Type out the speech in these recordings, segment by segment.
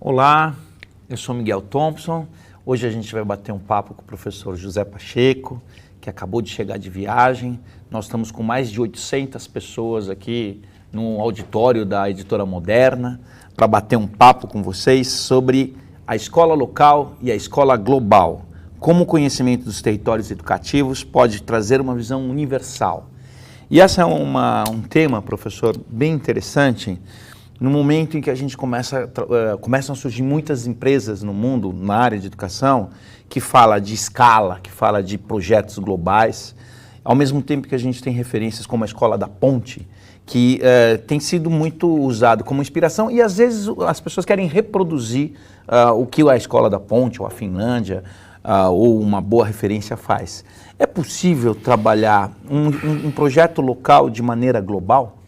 Olá, eu sou Miguel Thompson. Hoje a gente vai bater um papo com o professor José Pacheco, que acabou de chegar de viagem. Nós estamos com mais de 800 pessoas aqui no auditório da Editora Moderna para bater um papo com vocês sobre a escola local e a escola global. Como o conhecimento dos territórios educativos pode trazer uma visão universal. E esse é um tema, professor, bem interessante, no momento em que a gente começam a surgir muitas empresas no mundo, na área de educação, que fala de escala, que fala de projetos globais, ao mesmo tempo que a gente tem referências como a Escola da Ponte, que tem sido muito usado como inspiração e às vezes as pessoas querem reproduzir o que a Escola da Ponte ou a Finlândia ou uma boa referência faz. É possível trabalhar um projeto local de maneira global?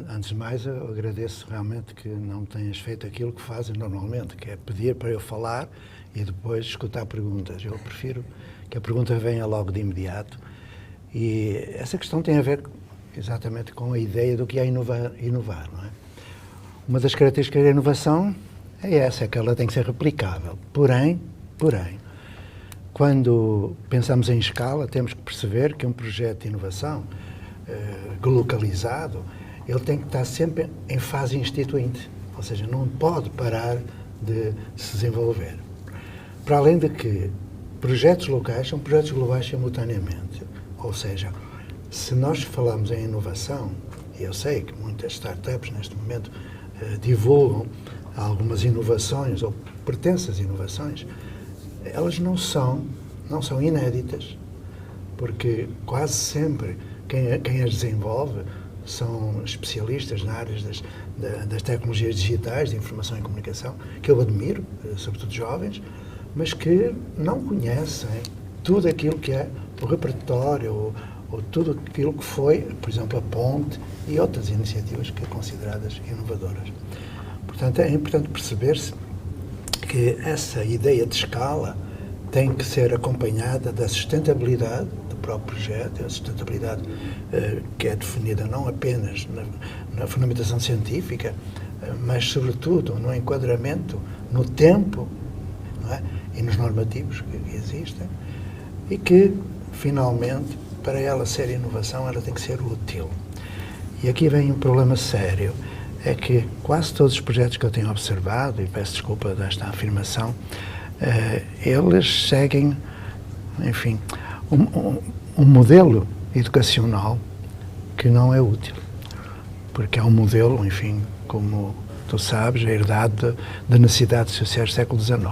Antes de mais, eu agradeço realmente que não tenhas feito aquilo que fazem normalmente, que é pedir para eu falar e depois escutar perguntas. Eu prefiro que a pergunta venha logo de imediato. E essa questão tem a ver exatamente com a ideia do que é inovar, não é? Uma das características da inovação é essa, é que ela tem que ser replicável. Porém, quando pensamos em escala, temos que perceber que um projeto de inovação localizado, ele tem que estar sempre em fase instituinte, ou seja, não pode parar de se desenvolver. Para além de que projetos locais são projetos globais simultaneamente, ou seja, se nós falamos em inovação, e eu sei que muitas startups neste momento divulgam algumas inovações ou pretensas inovações, elas não são inéditas, porque quase sempre quem as desenvolve são especialistas na área das tecnologias digitais, de informação e comunicação, que eu admiro, sobretudo jovens, mas que não conhecem tudo aquilo que é o repertório ou tudo aquilo que foi, por exemplo, a Ponte e outras iniciativas que são consideradas inovadoras. Portanto, é importante perceber-se que essa ideia de escala tem que ser acompanhada da sustentabilidade do próprio projeto, a sustentabilidade que é definida não apenas na fundamentação científica, mas sobretudo no enquadramento, no tempo, não é? E nos normativos que existem, e que, finalmente, para ela ser inovação, ela tem que ser útil. E aqui vem um problema sério, é que quase todos os projetos que eu tenho observado, e peço desculpa desta afirmação, eles seguem, enfim, um modelo educacional que não é útil, porque é um modelo, enfim, como tu sabes, herdado de necessidades sociais do século XIX.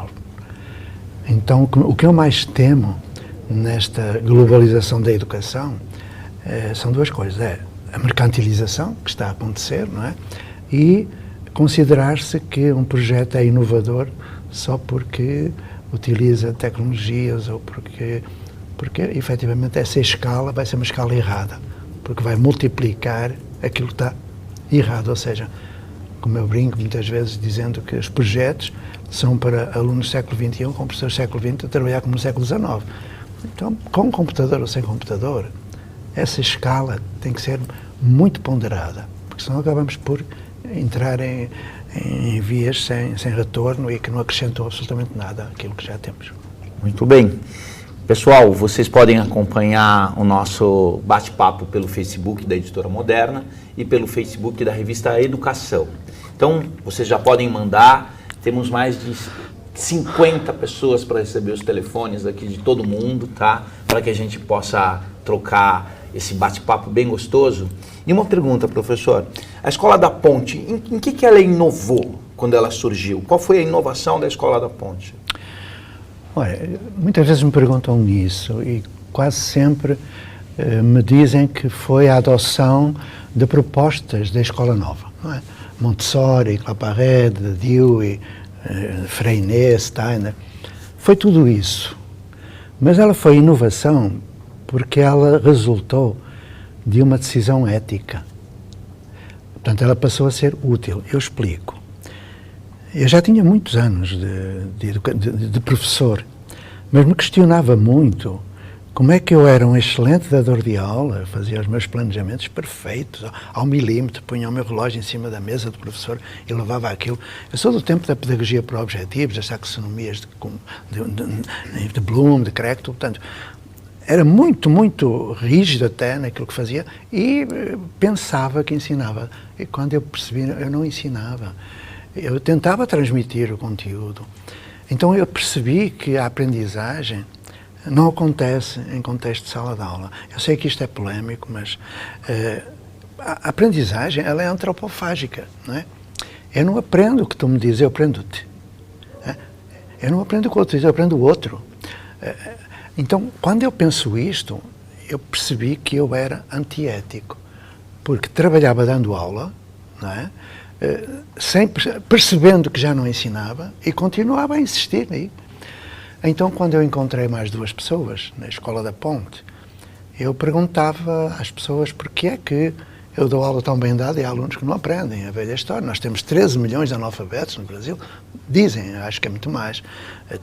Então, o que eu mais temo nesta globalização da educação são duas coisas. É a mercantilização, que está a acontecer, não é? E considerar-se que um projeto é inovador só porque utiliza tecnologias ou porque efetivamente essa escala vai ser uma escala errada, porque vai multiplicar aquilo que está errado, ou seja, como eu brinco muitas vezes dizendo que os projetos são para alunos do século XXI com professores do século XX a trabalhar como no século XIX. Então, com computador ou sem computador, essa escala tem que ser muito ponderada, porque senão acabamos por entrar em vias sem retorno e que não acrescentam absolutamente nada àquilo que já temos. Muito bem. Pessoal, vocês podem acompanhar o nosso bate-papo pelo Facebook da Editora Moderna e pelo Facebook da revista Educação. Então, vocês já podem mandar, temos mais de 50 pessoas para receber os telefones aqui de todo mundo, tá? Para que a gente possa trocar esse bate-papo bem gostoso. E uma pergunta, professor, a Escola da Ponte, em que ela inovou quando ela surgiu? Qual foi a inovação da Escola da Ponte? Olha, muitas vezes me perguntam isso e quase sempre me dizem que foi a adoção de propostas da Escola Nova, não é? Montessori, Claparède, Dewey, Freinet, Steiner, foi tudo isso. Mas ela foi inovação porque ela resultou de uma decisão ética. Portanto, ela passou a ser útil. Eu explico. Eu já tinha muitos anos de professor, mas me questionava muito como é que eu era um excelente dador de aula, fazia os meus planejamentos perfeitos, ao milímetro, punha o meu relógio em cima da mesa do professor e levava aquilo. Eu sou do tempo da pedagogia por objetivos, das taxonomias de Bloom, de Craig, portanto, era muito, muito rígido até naquilo que fazia e pensava que ensinava. E quando eu percebi, eu não ensinava. Eu tentava transmitir o conteúdo. Então eu percebi que a aprendizagem não acontece em contexto de sala de aula. Eu sei que isto é polémico, mas a aprendizagem ela é antropofágica, não é? Eu não aprendo o que tu me dizes, eu aprendo-te. Eu não aprendo o que o outro diz, eu aprendo o outro. Então, quando eu penso isto, eu percebi que eu era antiético, porque trabalhava dando aula, não é? Percebendo que já não ensinava e continuava a insistir aí. Então, quando eu encontrei mais 2 pessoas na Escola da Ponte, eu perguntava às pessoas porque é que eu dou aula tão bem dada e há alunos que não aprendem a velha história. Nós temos 13 milhões de analfabetos no Brasil, dizem, acho que é muito mais.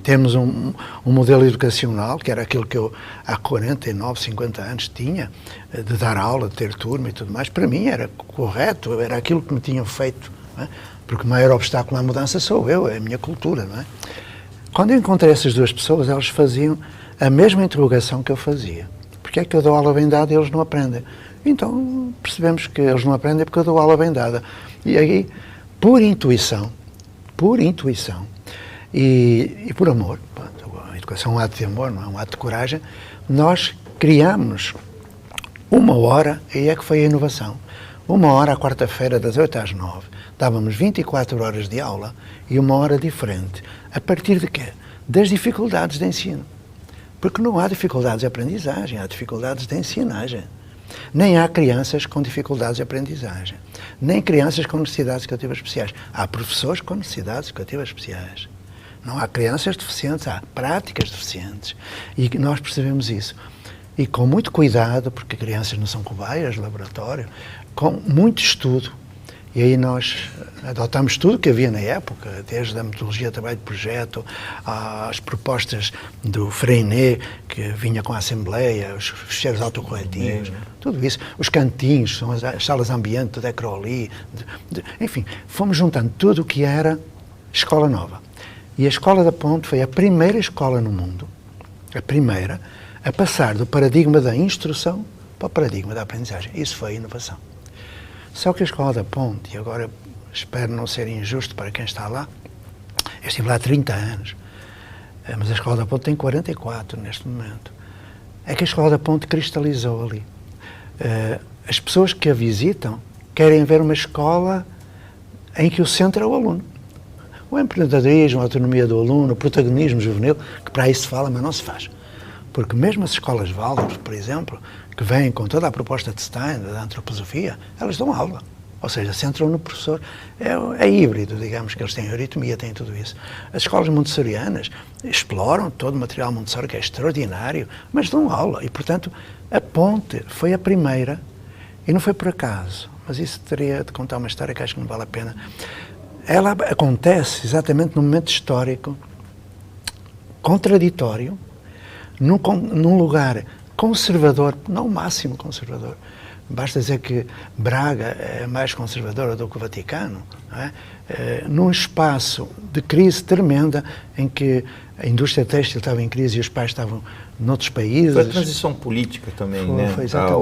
Temos um modelo educacional, que era aquilo que eu há 49, 50 anos tinha, de dar aula, de ter turma e tudo mais. Para mim era correto, era aquilo que me tinham feito, não é? Porque o maior obstáculo à mudança sou eu, é a minha cultura, não é? Quando eu encontrei essas 2 pessoas, elas faziam a mesma interrogação que eu fazia. Porque é que eu dou aula bem dada e eles não aprendem? Então, percebemos que eles não aprendem porque eu dou aula bem dada. E aí, por intuição, e por amor, a educação é um ato de amor, não é um ato de coragem, nós criamos 1 hora, aí é que foi a inovação. 1 hora à quarta-feira, das 8 às 9. Dávamos 24 horas de aula e 1 hora diferente. A partir de quê? Das dificuldades de ensino. Porque não há dificuldades de aprendizagem, há dificuldades de ensinagem. Nem há crianças com dificuldades de aprendizagem, nem crianças com necessidades educativas especiais. Há professores com necessidades educativas especiais. Não há crianças deficientes, há práticas deficientes. E nós percebemos isso. E com muito cuidado, porque crianças não são cobaias de laboratório, com muito estudo. E aí nós adotámos tudo o que havia na época, desde a metodologia de trabalho de projeto, às propostas do Freinet, que vinha com a Assembleia, os fecheiros autocorretivos, tudo isso. Os cantinhos, são as salas ambiente de Crowley, enfim, fomos juntando tudo o que era escola nova. E a Escola da Ponte foi a primeira escola no mundo, a primeira, a passar do paradigma da instrução para o paradigma da aprendizagem. Isso foi a inovação. Só que a Escola da Ponte, e agora espero não ser injusto para quem está lá, eu estive lá há 30 anos, mas a Escola da Ponte tem 44 neste momento. É que a Escola da Ponte cristalizou ali. As pessoas que a visitam querem ver uma escola em que o centro é o aluno. O empreendedorismo, a autonomia do aluno, o protagonismo juvenil, que para isso se fala, mas não se faz. Porque mesmo as escolas Waldorf, por exemplo, que vêm com toda a proposta de Stein, da antroposofia, elas dão aula. Ou seja, centram no professor. É híbrido, digamos, que eles têm aritmia, têm tudo isso. As escolas montessorianas exploram todo o material Montessori, que é extraordinário, mas dão aula. E, portanto, a Ponte foi a primeira, e não foi por acaso, mas isso teria de contar uma história que acho que não vale a pena. Ela acontece exatamente num momento histórico contraditório, num lugar conservador, não o máximo conservador. Basta dizer que Braga é mais conservadora do que o Vaticano, não é? Num espaço de crise tremenda, em que a indústria têxtil estava em crise e os pais estavam noutros países. Foi a transição política também, né?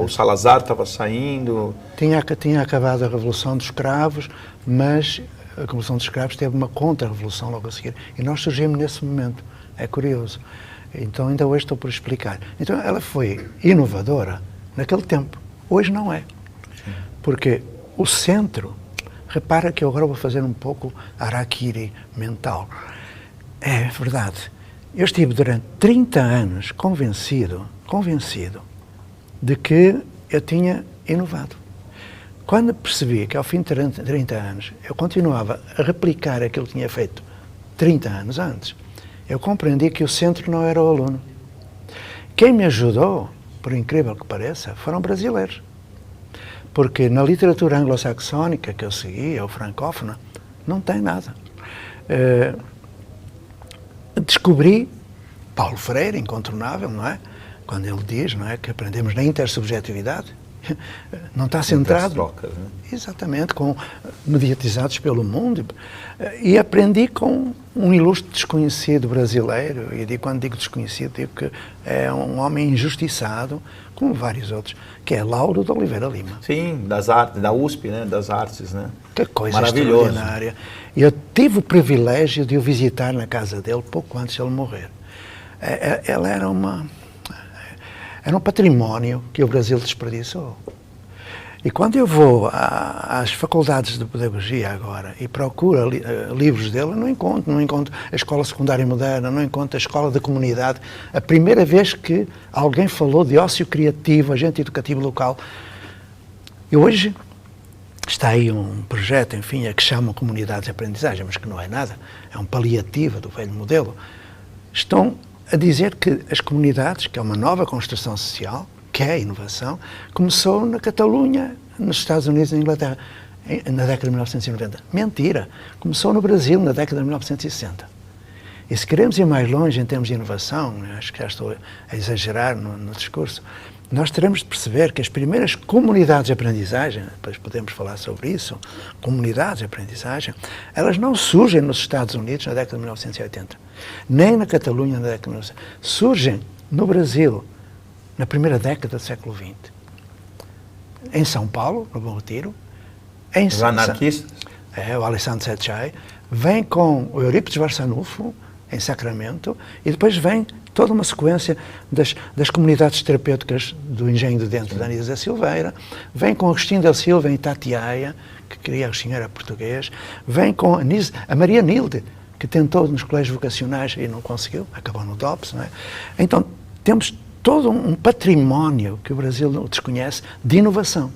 O Salazar estava saindo. Tinha acabado a Revolução dos Escravos, mas a Revolução dos Escravos teve uma contra-revolução logo a seguir. E nós surgimos nesse momento. É curioso. Então, ainda hoje estou por explicar. Então, ela foi inovadora naquele tempo. Hoje não é. Porque o centro, repara que eu agora vou fazer um pouco harakiri mental. É verdade. Eu estive durante 30 anos convencido de que eu tinha inovado. Quando percebi que ao fim de 30 anos eu continuava a replicar aquilo que tinha feito 30 anos antes, eu compreendi que o centro não era o aluno. Quem me ajudou, por incrível que pareça, foram brasileiros. Porque na literatura anglo-saxónica que eu seguia, ou francófona, não tem nada. Descobri Paulo Freire, incontornável, não é? quando ele diz, não é, que aprendemos na intersubjetividade, não está centrado. Trocas, né? Exatamente, mediatizados pelo mundo. E aprendi com um ilustre desconhecido brasileiro, e quando digo desconhecido, digo que é um homem injustiçado, como vários outros, que é Lauro de Oliveira Lima. Sim, das artes, da USP, né? Das artes, né? Que coisa maravilhoso. Extraordinária. Eu tive o privilégio de o visitar na casa dele pouco antes de ele morrer. Ela era um património que o Brasil desperdiçou. E quando eu vou às faculdades de pedagogia agora e procuro livros dele, não encontro a escola secundária moderna, não encontro a escola da comunidade. A primeira vez que alguém falou de ócio criativo, agente educativo local. E hoje está aí um projeto, enfim, a que chamam comunidades de aprendizagem, mas que não é nada, é um paliativo do velho modelo. Estão a dizer que as comunidades, que é uma nova construção social, que é a inovação, começou na Catalunha, nos Estados Unidos e na Inglaterra, na década de 1990. Mentira! Começou no Brasil, na década de 1960. E se queremos ir mais longe em termos de inovação, acho que já estou a exagerar no discurso, nós teremos de perceber que as primeiras comunidades de aprendizagem, depois podemos falar sobre isso, comunidades de aprendizagem, elas não surgem nos Estados Unidos na década de 1980, nem na Catalunha na década de 1990. Surgem no Brasil, na primeira década do século XX. Em São Paulo, no Bom Retiro. Os anarquistas? O Alessandro Secchai. Vem com o Eurípides Barçanufo, em Sacramento, e depois vem toda uma sequência das comunidades terapêuticas do Engenho de Dentro, da Anísio da Silveira. Vem com Agostinho da Silva, em Itatiaia, que queria, Agostinho era português. Vem com a Maria Nilde, que tentou nos colégios vocacionais e não conseguiu, acabou no DOPS, não é? Então, temos todo um património que o Brasil não desconhece de inovação.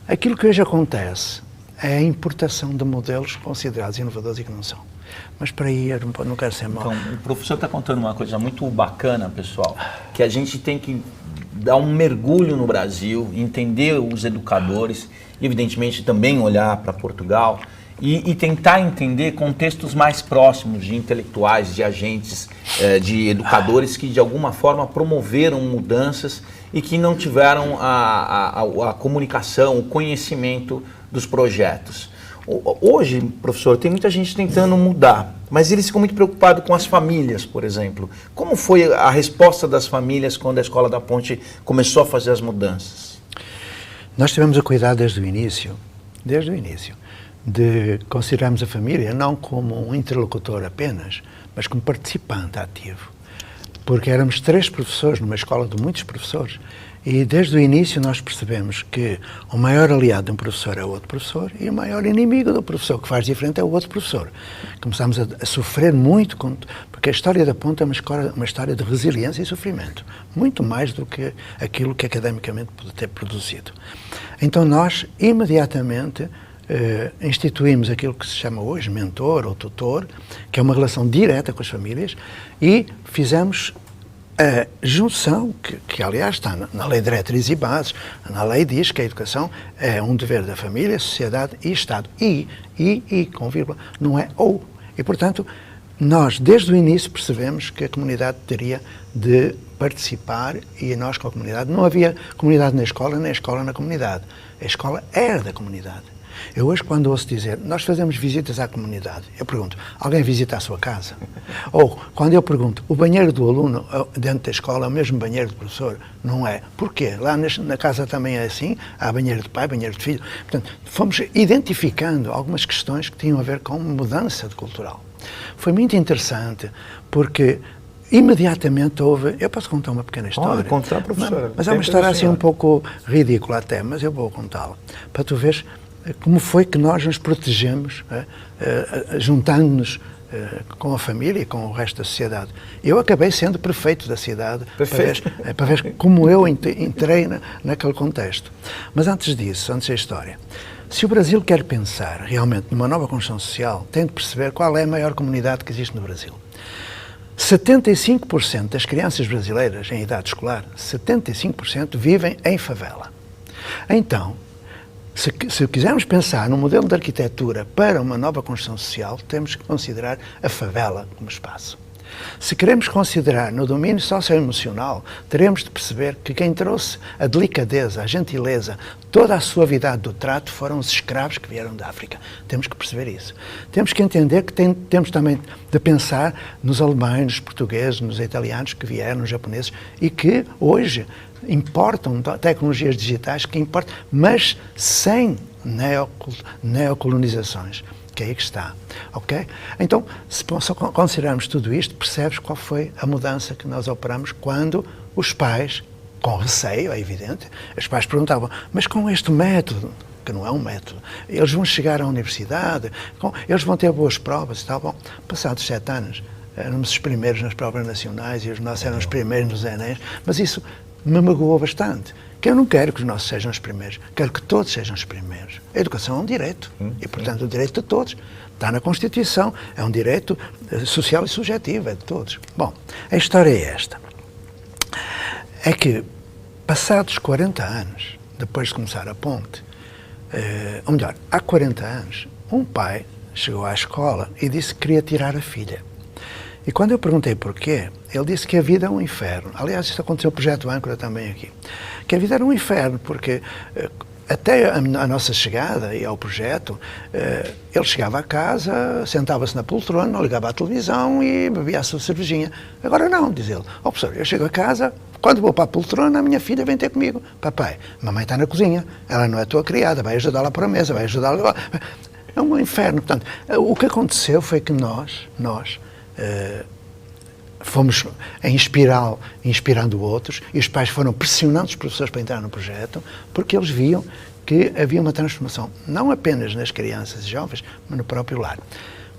Aquilo que hoje acontece é a importação de modelos considerados inovadores e que não são. Mas para aí eu não quero ser mau. Então, o professor está contando uma coisa muito bacana, pessoal, que a gente tem que dar um mergulho no Brasil, entender os educadores, e evidentemente também olhar para Portugal, e tentar entender contextos mais próximos de intelectuais, de agentes, de educadores que de alguma forma promoveram mudanças e que não tiveram a comunicação, o conhecimento dos projetos. Hoje, professor, tem muita gente tentando mudar, mas eles ficam muito preocupados com as famílias, por exemplo. Como foi a resposta das famílias quando a Escola da Ponte começou a fazer as mudanças? Nós tivemos a cuidar desde o início, de considerarmos a família não como um interlocutor apenas, mas como participante ativo. Porque éramos 3 professores numa escola de muitos professores e desde o início nós percebemos que o maior aliado de um professor é o outro professor e o maior inimigo do professor que faz diferente é o outro professor. Começámos a sofrer muito, porque a história da Ponte é uma história de resiliência e sofrimento, muito mais do que aquilo que academicamente pode ter produzido. Então nós, imediatamente, instituímos aquilo que se chama hoje mentor ou tutor, que é uma relação direta com as famílias, e fizemos a junção, que aliás está na Lei de Diretrizes e Bases, na lei diz que a educação é um dever da família, sociedade e Estado. E com vírgula, não é ou. E, portanto, nós, desde o início, percebemos que a comunidade teria de participar e nós, com a comunidade, não havia comunidade na escola, nem escola na comunidade. A escola era da comunidade. Eu hoje, quando ouço dizer, nós fazemos visitas à comunidade, eu pergunto, alguém visita a sua casa? Ou, quando eu pergunto, o banheiro do aluno dentro da escola é o mesmo banheiro do professor? Não é. Porquê? Lá na casa também é assim, há banheiro de pai, banheiro de filho. Portanto, fomos identificando algumas questões que tinham a ver com mudança cultural. Foi muito interessante, porque imediatamente houve... Eu posso contar uma pequena história? Pode contar, professora. Mas é uma história assim um pouco ridícula até, mas eu vou contá-la, para tu veres como foi que nós nos protegemos, juntando-nos com a família e com o resto da sociedade. Eu acabei sendo prefeito da cidade, para ver como eu entrei naquele contexto. Mas antes disso, antes da história, se o Brasil quer pensar realmente numa nova construção social, tem de perceber qual é a maior comunidade que existe no Brasil. 75% das crianças brasileiras em idade escolar, 75% vivem em favela. Então, se quisermos pensar num modelo de arquitetura para uma nova construção social, temos que considerar a favela como espaço. Se queremos considerar no domínio socioemocional, teremos de perceber que quem trouxe a delicadeza, a gentileza, toda a suavidade do trato foram os escravos que vieram da África. Temos que perceber isso. Temos que entender que temos também de pensar nos alemães, nos portugueses, nos italianos que vieram, nos japoneses, e que hoje importam tecnologias digitais, que importam, mas sem neocolonizações. Que é aí que está, ok? Então, se considerarmos tudo isto, percebes qual foi a mudança que nós operamos quando os pais, com receio, é evidente, os pais perguntavam, mas com este método, que não é um método, eles vão chegar à universidade, eles vão ter boas provas e tal. Bom, passados 7 anos, éramos os primeiros nas provas nacionais e os nossos eram os primeiros nos ENEMs, mas isso me magoou bastante. Que eu não quero que os nossos sejam os primeiros, quero que todos sejam os primeiros. A educação é um direito, e portanto o direito de todos. Está na Constituição, é um direito social e subjetivo, é de todos. Bom, a história é esta. É que, passados 40 anos, depois de começar a ponte, ou melhor, há 40 anos, um pai chegou à escola e disse que queria tirar a filha. E quando eu perguntei porquê, ele disse que a vida é um inferno. Aliás, isso aconteceu no Projeto Âncora também aqui. Que a vida era um inferno, porque até a nossa chegada ao projeto, ele chegava a casa, sentava-se na poltrona, ligava à televisão e bebia a sua cervejinha. Agora não, diz ele. Ó, professor, eu chego a casa, quando vou para a poltrona, a minha filha vem ter comigo. Papai, mamãe está na cozinha, ela não é tua criada, vai ajudá-la a pôr a mesa, vai ajudá-la... É um inferno. Portanto, o que aconteceu foi que nós fomos em espiral, inspirando outros, e os pais foram pressionando os professores para entrar no projeto, porque eles viam que havia uma transformação, não apenas nas crianças e jovens, mas no próprio lar.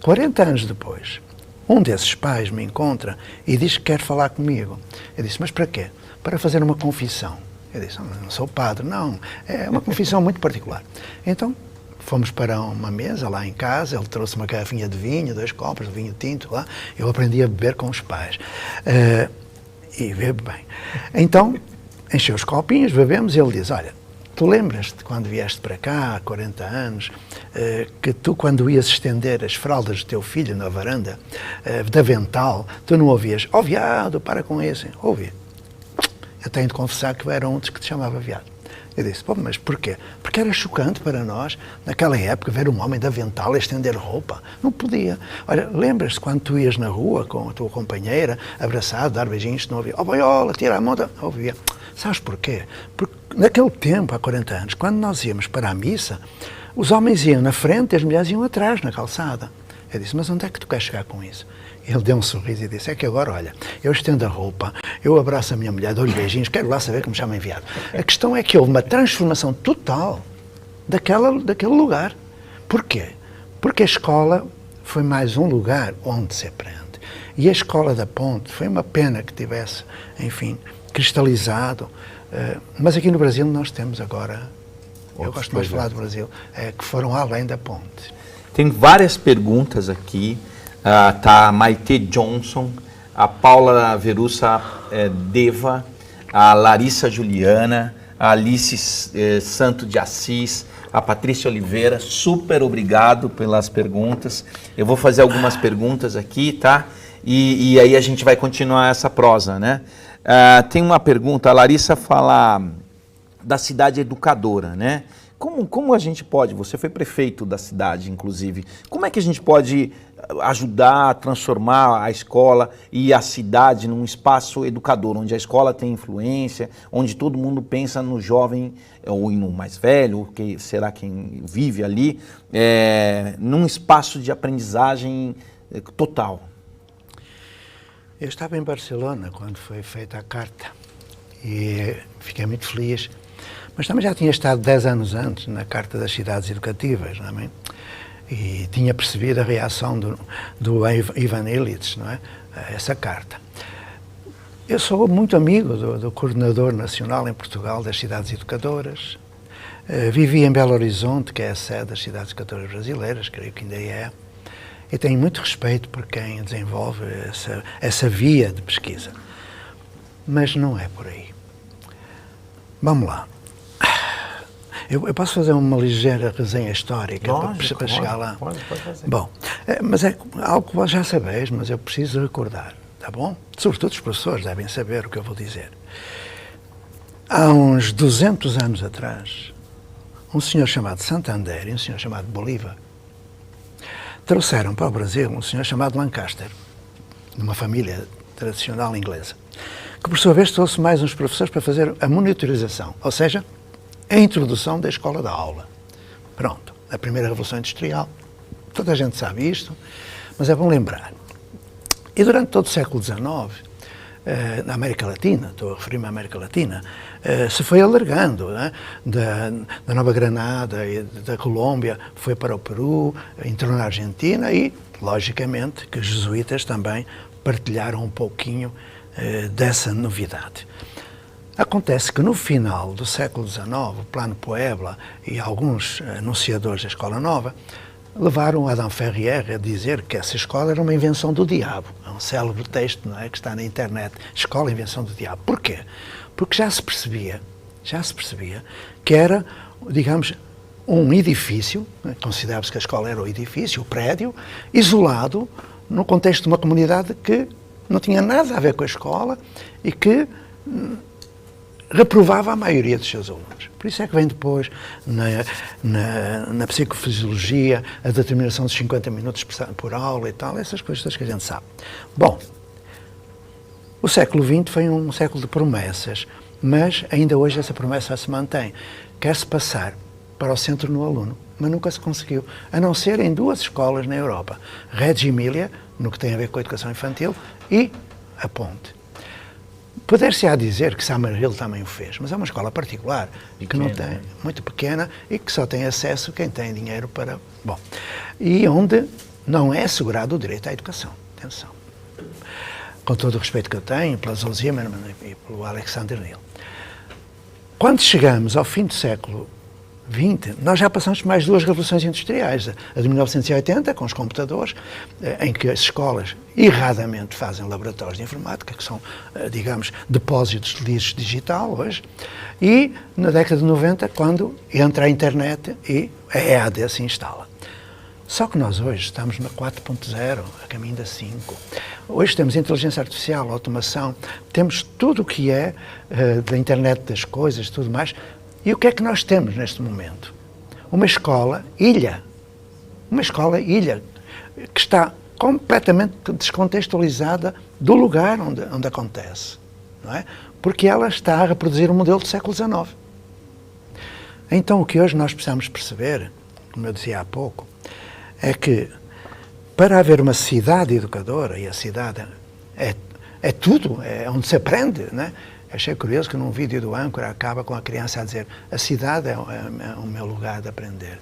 40 anos depois, um desses pais me encontra e diz que quer falar comigo. Eu disse, mas para quê? Para fazer uma confissão. Eu disse, não sou padre, não, é uma confissão muito particular. Então, fomos para uma mesa lá em casa, ele trouxe uma garrafinha de vinho, 2 copos de vinho tinto lá, eu aprendi a beber com os pais. E bebo bem. Então, encheu os copinhos, bebemos, e ele diz, olha, tu lembras-te quando vieste para cá, há 40 anos, que tu, quando ias estender as fraldas do teu filho na varanda, de avental, tu não ouvias, ó viado, para com isso. Ouvia. Eu tenho de confessar que era um dos que te chamava viado. Eu disse, pô, mas porquê? Porque era chocante para nós, naquela época, ver um homem de avental a estender roupa. Não podia. Olha, lembras-te quando tu ias na rua com a tua companheira, abraçado, dar beijinhos, não ouvia, ó boiola, tira a mão da... Ouvia. Sabes porquê? Porque naquele tempo, há 40 anos, quando nós íamos para a missa, os homens iam na frente e as mulheres iam atrás, na calçada. Eu disse, mas onde é que tu queres chegar com isso? Ele deu um sorriso e disse, é que agora, olha, eu estendo a roupa, eu abraço a minha mulher, dou-lhe beijinhos, quero lá saber que me chama enviado. A questão é que houve uma transformação total daquele lugar. Porquê? Porque a escola foi mais um lugar onde se aprende. E a escola da Ponte foi uma pena que tivesse, enfim, cristalizado. Mas aqui no Brasil nós temos agora, eu gosto mais de falar do Brasil, que foram além da Ponte. Tem várias perguntas aqui. Tá a Maite Johnson, a Paula Verussa Deva, a Larissa Juliana, a Alice Santo de Assis, a Patrícia Oliveira. Super obrigado pelas perguntas. Eu vou fazer algumas perguntas aqui, tá? E aí a gente vai continuar essa prosa, né? Tem uma pergunta, a Larissa fala da cidade educadora, né? Como a gente pode, você foi prefeito da cidade, inclusive, como é que a gente pode ajudar a transformar a escola e a cidade num espaço educador, onde a escola tem influência, onde todo mundo pensa no jovem ou no mais velho, que será quem vive ali, num espaço de aprendizagem total? Eu estava em Barcelona quando foi feita a carta e fiquei muito feliz. Mas também já tinha estado 10 anos antes na Carta das Cidades Educativas, não é? E tinha percebido a reação do Ivan Illich, não é? A essa carta. Eu sou muito amigo do coordenador nacional em Portugal das cidades educadoras. Vivi em Belo Horizonte, que é a sede das cidades educadoras brasileiras, creio que ainda é. E tenho muito respeito por quem desenvolve essa via de pesquisa. Mas não é por aí. Vamos lá. Eu posso fazer uma ligeira resenha histórica para chegar lá? Pode fazer. Bom, mas é algo que vós já sabeis, mas eu preciso recordar. tá bom? Sobretudo os professores devem saber o que eu vou dizer. Há uns 200 anos atrás, um senhor chamado Santander e um senhor chamado Bolívar trouxeram para o Brasil um senhor chamado Lancaster, de uma família tradicional inglesa, que por sua vez trouxe mais uns professores para fazer a monitorização, ou seja, a introdução da escola da aula. Pronto, a primeira Revolução Industrial, toda a gente sabe isto, mas é bom lembrar. E durante todo o século XIX, na América Latina, estou a referir-me à América Latina, se foi alargando, né? Da Nova Granada e da Colômbia, foi para o Peru, entrou na Argentina e, logicamente, que os jesuítas também partilharam um pouquinho dessa novidade. Acontece que no final do século XIX, o Plano Puebla e alguns anunciadores da Escola Nova levaram Adam Ferrier a dizer que essa escola era uma invenção do diabo. É um célebre texto, não é, que está na internet. Escola, invenção do diabo. Porquê? Porque já se percebia que era, digamos, um edifício, considerava-se que a escola era o edifício, o prédio, isolado no contexto de uma comunidade que não tinha nada a ver com a escola e que reprovava a maioria dos seus alunos. Por isso é que vem depois, na psicofisiologia, a determinação dos 50 minutos por aula e tal, essas coisas que a gente sabe. Bom, o século XX foi um século de promessas, mas ainda hoje essa promessa se mantém. Quer-se passar para o centro no aluno, mas nunca se conseguiu, a não ser em duas escolas na Europa, Reggio Emilia, no que tem a ver com a educação infantil, e a Ponte. Poder-se-á dizer que Summerhill também o fez, mas é uma escola particular, que não tem, muito pequena, e que só tem acesso quem tem dinheiro para... Bom, e onde não é assegurado o direito à educação. Atenção. Com todo o respeito que eu tenho pela Zoe Zimmermann e pelo Alexander Neal. Quando chegamos ao fim do século XX, nós já passamos por mais duas revoluções industriais. A de 1980, com os computadores, em que as escolas erradamente fazem laboratórios de informática, que são, digamos, depósitos de lixo digital hoje, e na década de 90, quando entra a internet e a EAD se instala. Só que nós hoje estamos na 4.0, a caminho da 5. Hoje temos inteligência artificial, automação, temos tudo o que é da internet das coisas, tudo mais. E o que é que nós temos neste momento? Uma escola ilha, que está completamente descontextualizada do lugar onde acontece, não é? Porque ela está a reproduzir um modelo do século XIX. Então o que hoje nós precisamos perceber, como eu dizia há pouco, é que para haver uma cidade educadora, e a cidade é tudo, é onde se aprende, não é? Achei curioso que num vídeo do âncora acaba com a criança a dizer: a cidade é o meu lugar de aprender.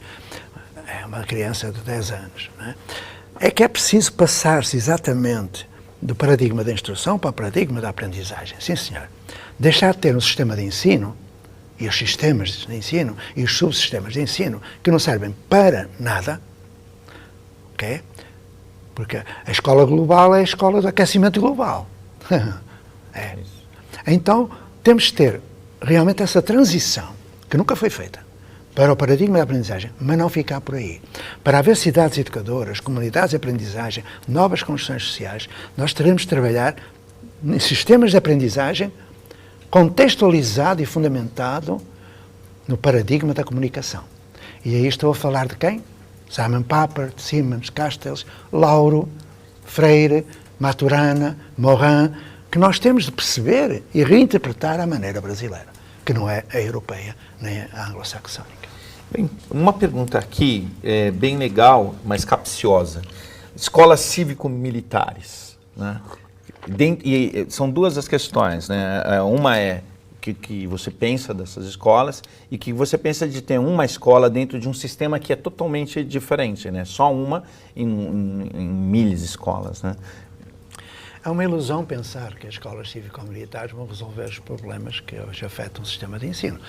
É uma criança de 10 anos. Não é? É que é preciso passar-se exatamente do paradigma da instrução para o paradigma da aprendizagem. Sim, senhor. Deixar de ter um sistema de ensino, e os sistemas de ensino, e os subsistemas de ensino, que não servem para nada, ok? Porque a escola global é a escola do aquecimento global. É. Então, temos de ter realmente essa transição, que nunca foi feita, para o paradigma da aprendizagem, mas não ficar por aí. Para haver cidades educadoras, comunidades de aprendizagem, novas construções sociais, nós teremos de trabalhar em sistemas de aprendizagem contextualizado e fundamentado no paradigma da comunicação. E aí estou a falar de quem? Simon Papert, Simmons, Castells, Lauro, Freire, Maturana, Morin, que nós temos de perceber e reinterpretar à maneira brasileira, que não é a europeia nem a anglo-saxónica. Bem, uma pergunta aqui, bem legal, mas capciosa. Escolas cívico-militares, né? E são duas as questões, né? Uma é que você pensa dessas escolas e que você pensa de ter uma escola dentro de um sistema que é totalmente diferente, né? Só uma em milhares de escolas, né? É uma ilusão pensar que as escolas cívico-militares vão resolver os problemas que hoje afetam o sistema de ensino.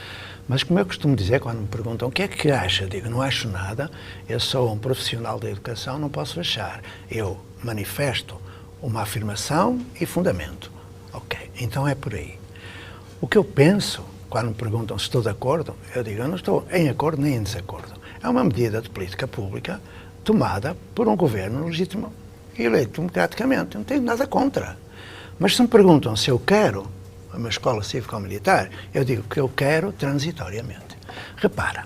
Mas, como eu costumo dizer, quando me perguntam o que é que acha, digo, não acho nada, eu sou um profissional da educação, não posso achar. Eu manifesto uma afirmação e fundamento. Ok, então é por aí. O que eu penso, quando me perguntam se estou de acordo, eu digo, eu não estou em acordo nem em desacordo. É uma medida de política pública tomada por um governo legítimo e eleito democraticamente. Não tenho nada contra. Mas se me perguntam se eu quero uma escola cívico-militar, eu digo que eu quero transitoriamente. Repara,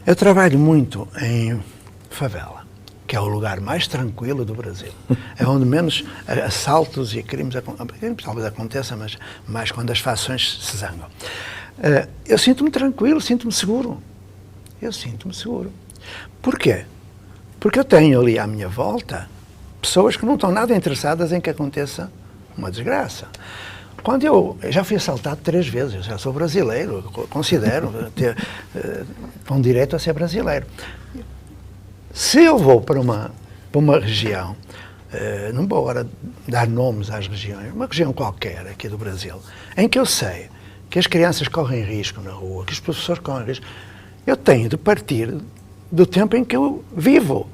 eu trabalho muito em favela, que é o lugar mais tranquilo do Brasil. É onde menos assaltos e crimes talvez aconteça, mas mais quando as facções se zangam. Eu sinto-me tranquilo, sinto-me seguro. Eu sinto-me seguro. Porquê? Porque eu tenho ali à minha volta pessoas que não estão nada interessadas em que aconteça uma desgraça. Quando eu já fui assaltado 3 vezes, eu já sou brasileiro, considero ter com direito a ser brasileiro. Se eu vou para uma região, não vou agora dar nomes às regiões, uma região qualquer aqui do Brasil, em que eu sei que as crianças correm risco na rua, que os professores correm risco, eu tenho de partir do tempo em que eu vivo.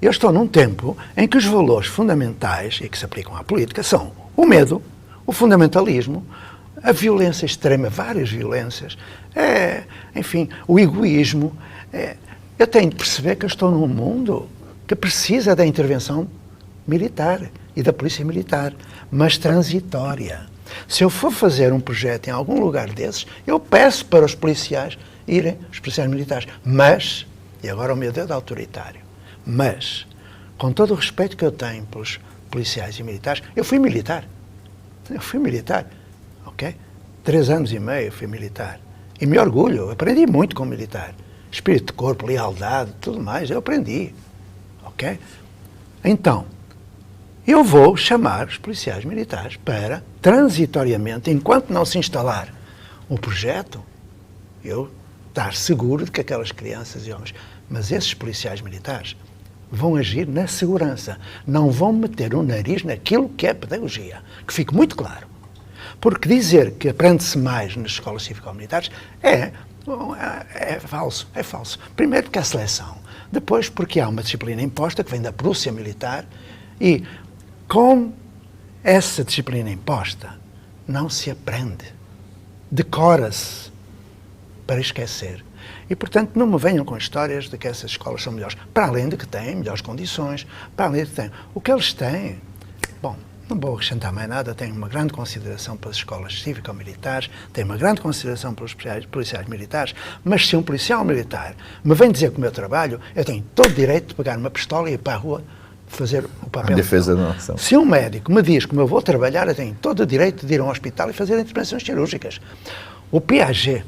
Eu estou num tempo em que os valores fundamentais e que se aplicam à política são o medo, o fundamentalismo, a violência extrema, várias violências, enfim, o egoísmo. Eu tenho de perceber que eu estou num mundo que precisa da intervenção militar e da polícia militar, mas transitória. Se eu for fazer um projeto em algum lugar desses, eu peço para os policiais irem, os policiais militares, mas, e agora o meu dedo autoritário, mas, com todo o respeito que eu tenho pelos policiais e militares, eu fui militar, ok? 3 anos e meio fui militar. E me orgulho, aprendi muito com militar. Espírito de corpo, lealdade, tudo mais, eu aprendi, ok? Então, eu vou chamar os policiais militares para, transitoriamente, enquanto não se instalar o projeto, eu estar seguro de que aquelas crianças e homens, mas esses policiais militares vão agir na segurança, não vão meter o nariz naquilo que é pedagogia, que fique muito claro. Porque dizer que aprende-se mais nas escolas cívico-militares é falso, é falso. Primeiro porque há seleção, depois porque há uma disciplina imposta que vem da Prússia militar e com essa disciplina imposta não se aprende, decora-se para esquecer. E, portanto, não me venham com histórias de que essas escolas são melhores, para além de que têm melhores condições, para além de que têm. O que eles têm, bom, não vou acrescentar mais nada, tenho uma grande consideração pelas escolas cívico-militares, tenho uma grande consideração pelos policiais militares, mas se um policial militar me vem dizer que o meu trabalho, eu tenho todo o direito de pegar uma pistola e ir para a rua fazer o papel. A defesa da nação. Se um médico me diz que eu vou trabalhar, eu tenho todo o direito de ir a um hospital e fazer intervenções cirúrgicas. O Piaget,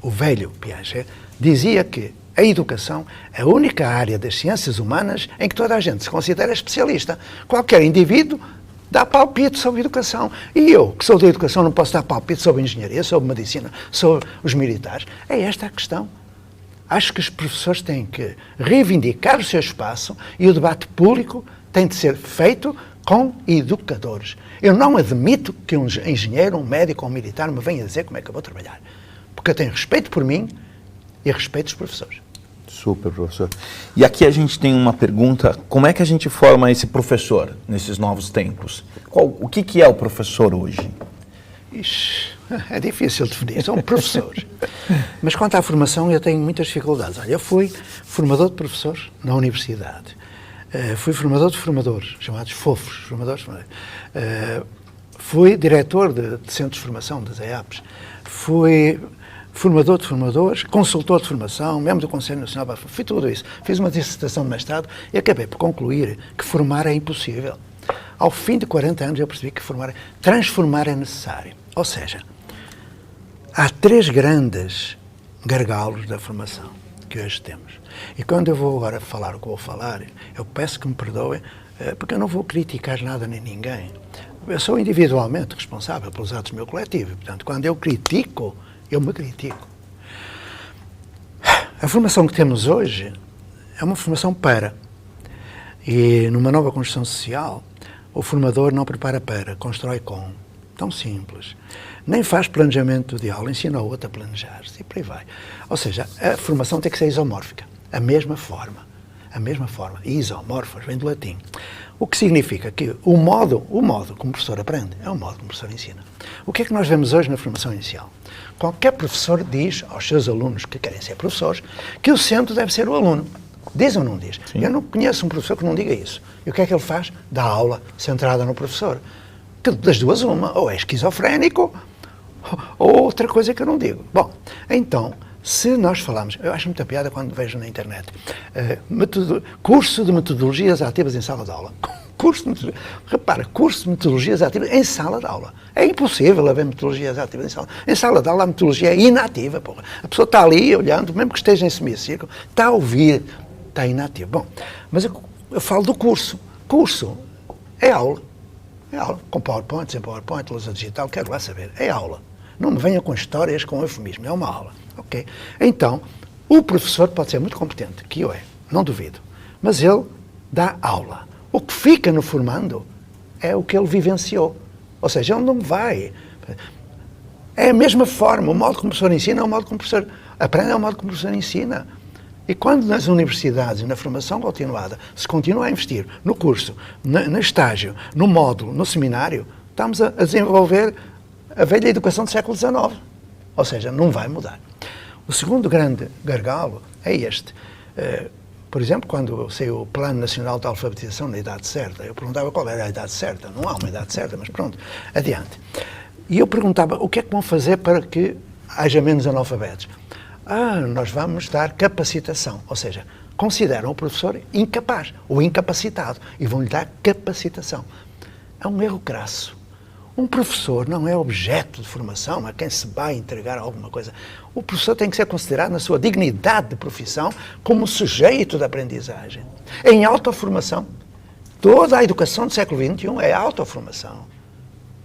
o velho Piaget, dizia que a educação é a única área das ciências humanas em que toda a gente se considera especialista. Qualquer indivíduo dá palpite sobre educação. E eu, que sou da educação, não posso dar palpite sobre engenharia, sobre medicina, sobre os militares. É esta a questão. Acho que os professores têm que reivindicar o seu espaço e o debate público tem de ser feito com educadores. Eu não admito que um engenheiro, um médico ou um militar me venha dizer como é que eu vou trabalhar. Porque eu tenho respeito por mim e respeito dos professores. Super, professor. E aqui a gente tem uma pergunta, como é que a gente forma esse professor nesses novos tempos? O que é o professor hoje? Ixi, é difícil definir, são professores. Mas quanto à formação eu tenho muitas dificuldades. Olha, eu fui formador de professores na universidade. Fui formador de formadores, chamados FOFs, formadores. Fui diretor de centros de formação, das EAPs. Fui formador de formadores, consultor de formação, membro do Conselho Nacional, fui tudo isso. Fiz uma dissertação de mestrado e acabei por concluir que formar é impossível. Ao fim de 40 anos eu percebi que transformar é necessário. Ou seja, há 3 grandes gargalos da formação que hoje temos. E quando eu vou agora falar o que vou falar, eu peço que me perdoem, porque eu não vou criticar nada nem ninguém. Eu sou individualmente responsável pelos atos do meu coletivo. E, portanto, quando eu critico, eu me critico. A formação que temos hoje é uma formação para. E numa nova construção social, o formador não prepara para, constrói com. Tão simples. Nem faz planejamento de aula, ensina o outro a planejar-se e por aí vai. Ou seja, a formação tem que ser isomórfica. A mesma forma. Isomorfos, vem do latim. O que significa que o modo como o professor aprende é o modo como o professor ensina. O que é que nós vemos hoje na formação inicial? Qualquer professor diz aos seus alunos que querem ser professores que o centro deve ser o aluno. Diz ou não diz? Sim. Eu não conheço um professor que não diga isso. E o que é que ele faz? Dá aula centrada no professor. que das duas uma, ou é esquizofrénico, ou outra coisa que eu não digo. Bom, então, se nós falamos, eu acho muita piada quando vejo na internet, curso de metodologias ativas em sala de aula. Repara, curso de metodologias ativas em sala de aula. É impossível haver metodologias ativas em sala. Em sala de aula a metodologia é inativa. Porra. A pessoa está ali olhando, mesmo que esteja em semicírculo, está a ouvir, está inativa. Bom, mas eu falo do curso. Curso é aula. É aula. Com PowerPoint, sem PowerPoint, lousa digital, quero lá saber. É aula. Não me venham com histórias, com eufemismo. É uma aula. Ok? Então, o professor pode ser muito competente, que eu não duvido, mas ele dá aula. O que fica no formando é o que ele vivenciou. Ou seja, ele não vai. É a mesma forma. O modo como o professor ensina é o modo como o professor aprende, é o modo como o professor ensina. E quando nas universidades e na formação continuada se continua a investir no curso, no estágio, no módulo, no seminário, estamos a desenvolver a velha educação do século XIX. Ou seja, não vai mudar. O segundo grande gargalo é este. Por exemplo, quando saiu o Plano Nacional de Alfabetização na idade certa, eu perguntava qual era a idade certa. Não há uma idade certa, mas pronto, adiante. E eu perguntava o que é que vão fazer para que haja menos analfabetos. Nós vamos dar capacitação, ou seja, consideram o professor incapaz ou incapacitado e vão-lhe dar capacitação. É um erro crasso. Um professor não é objeto de formação a quem se vai entregar alguma coisa. O professor tem que ser considerado na sua dignidade de profissão como sujeito da aprendizagem. Em autoformação. Toda a educação do século XXI é autoformação.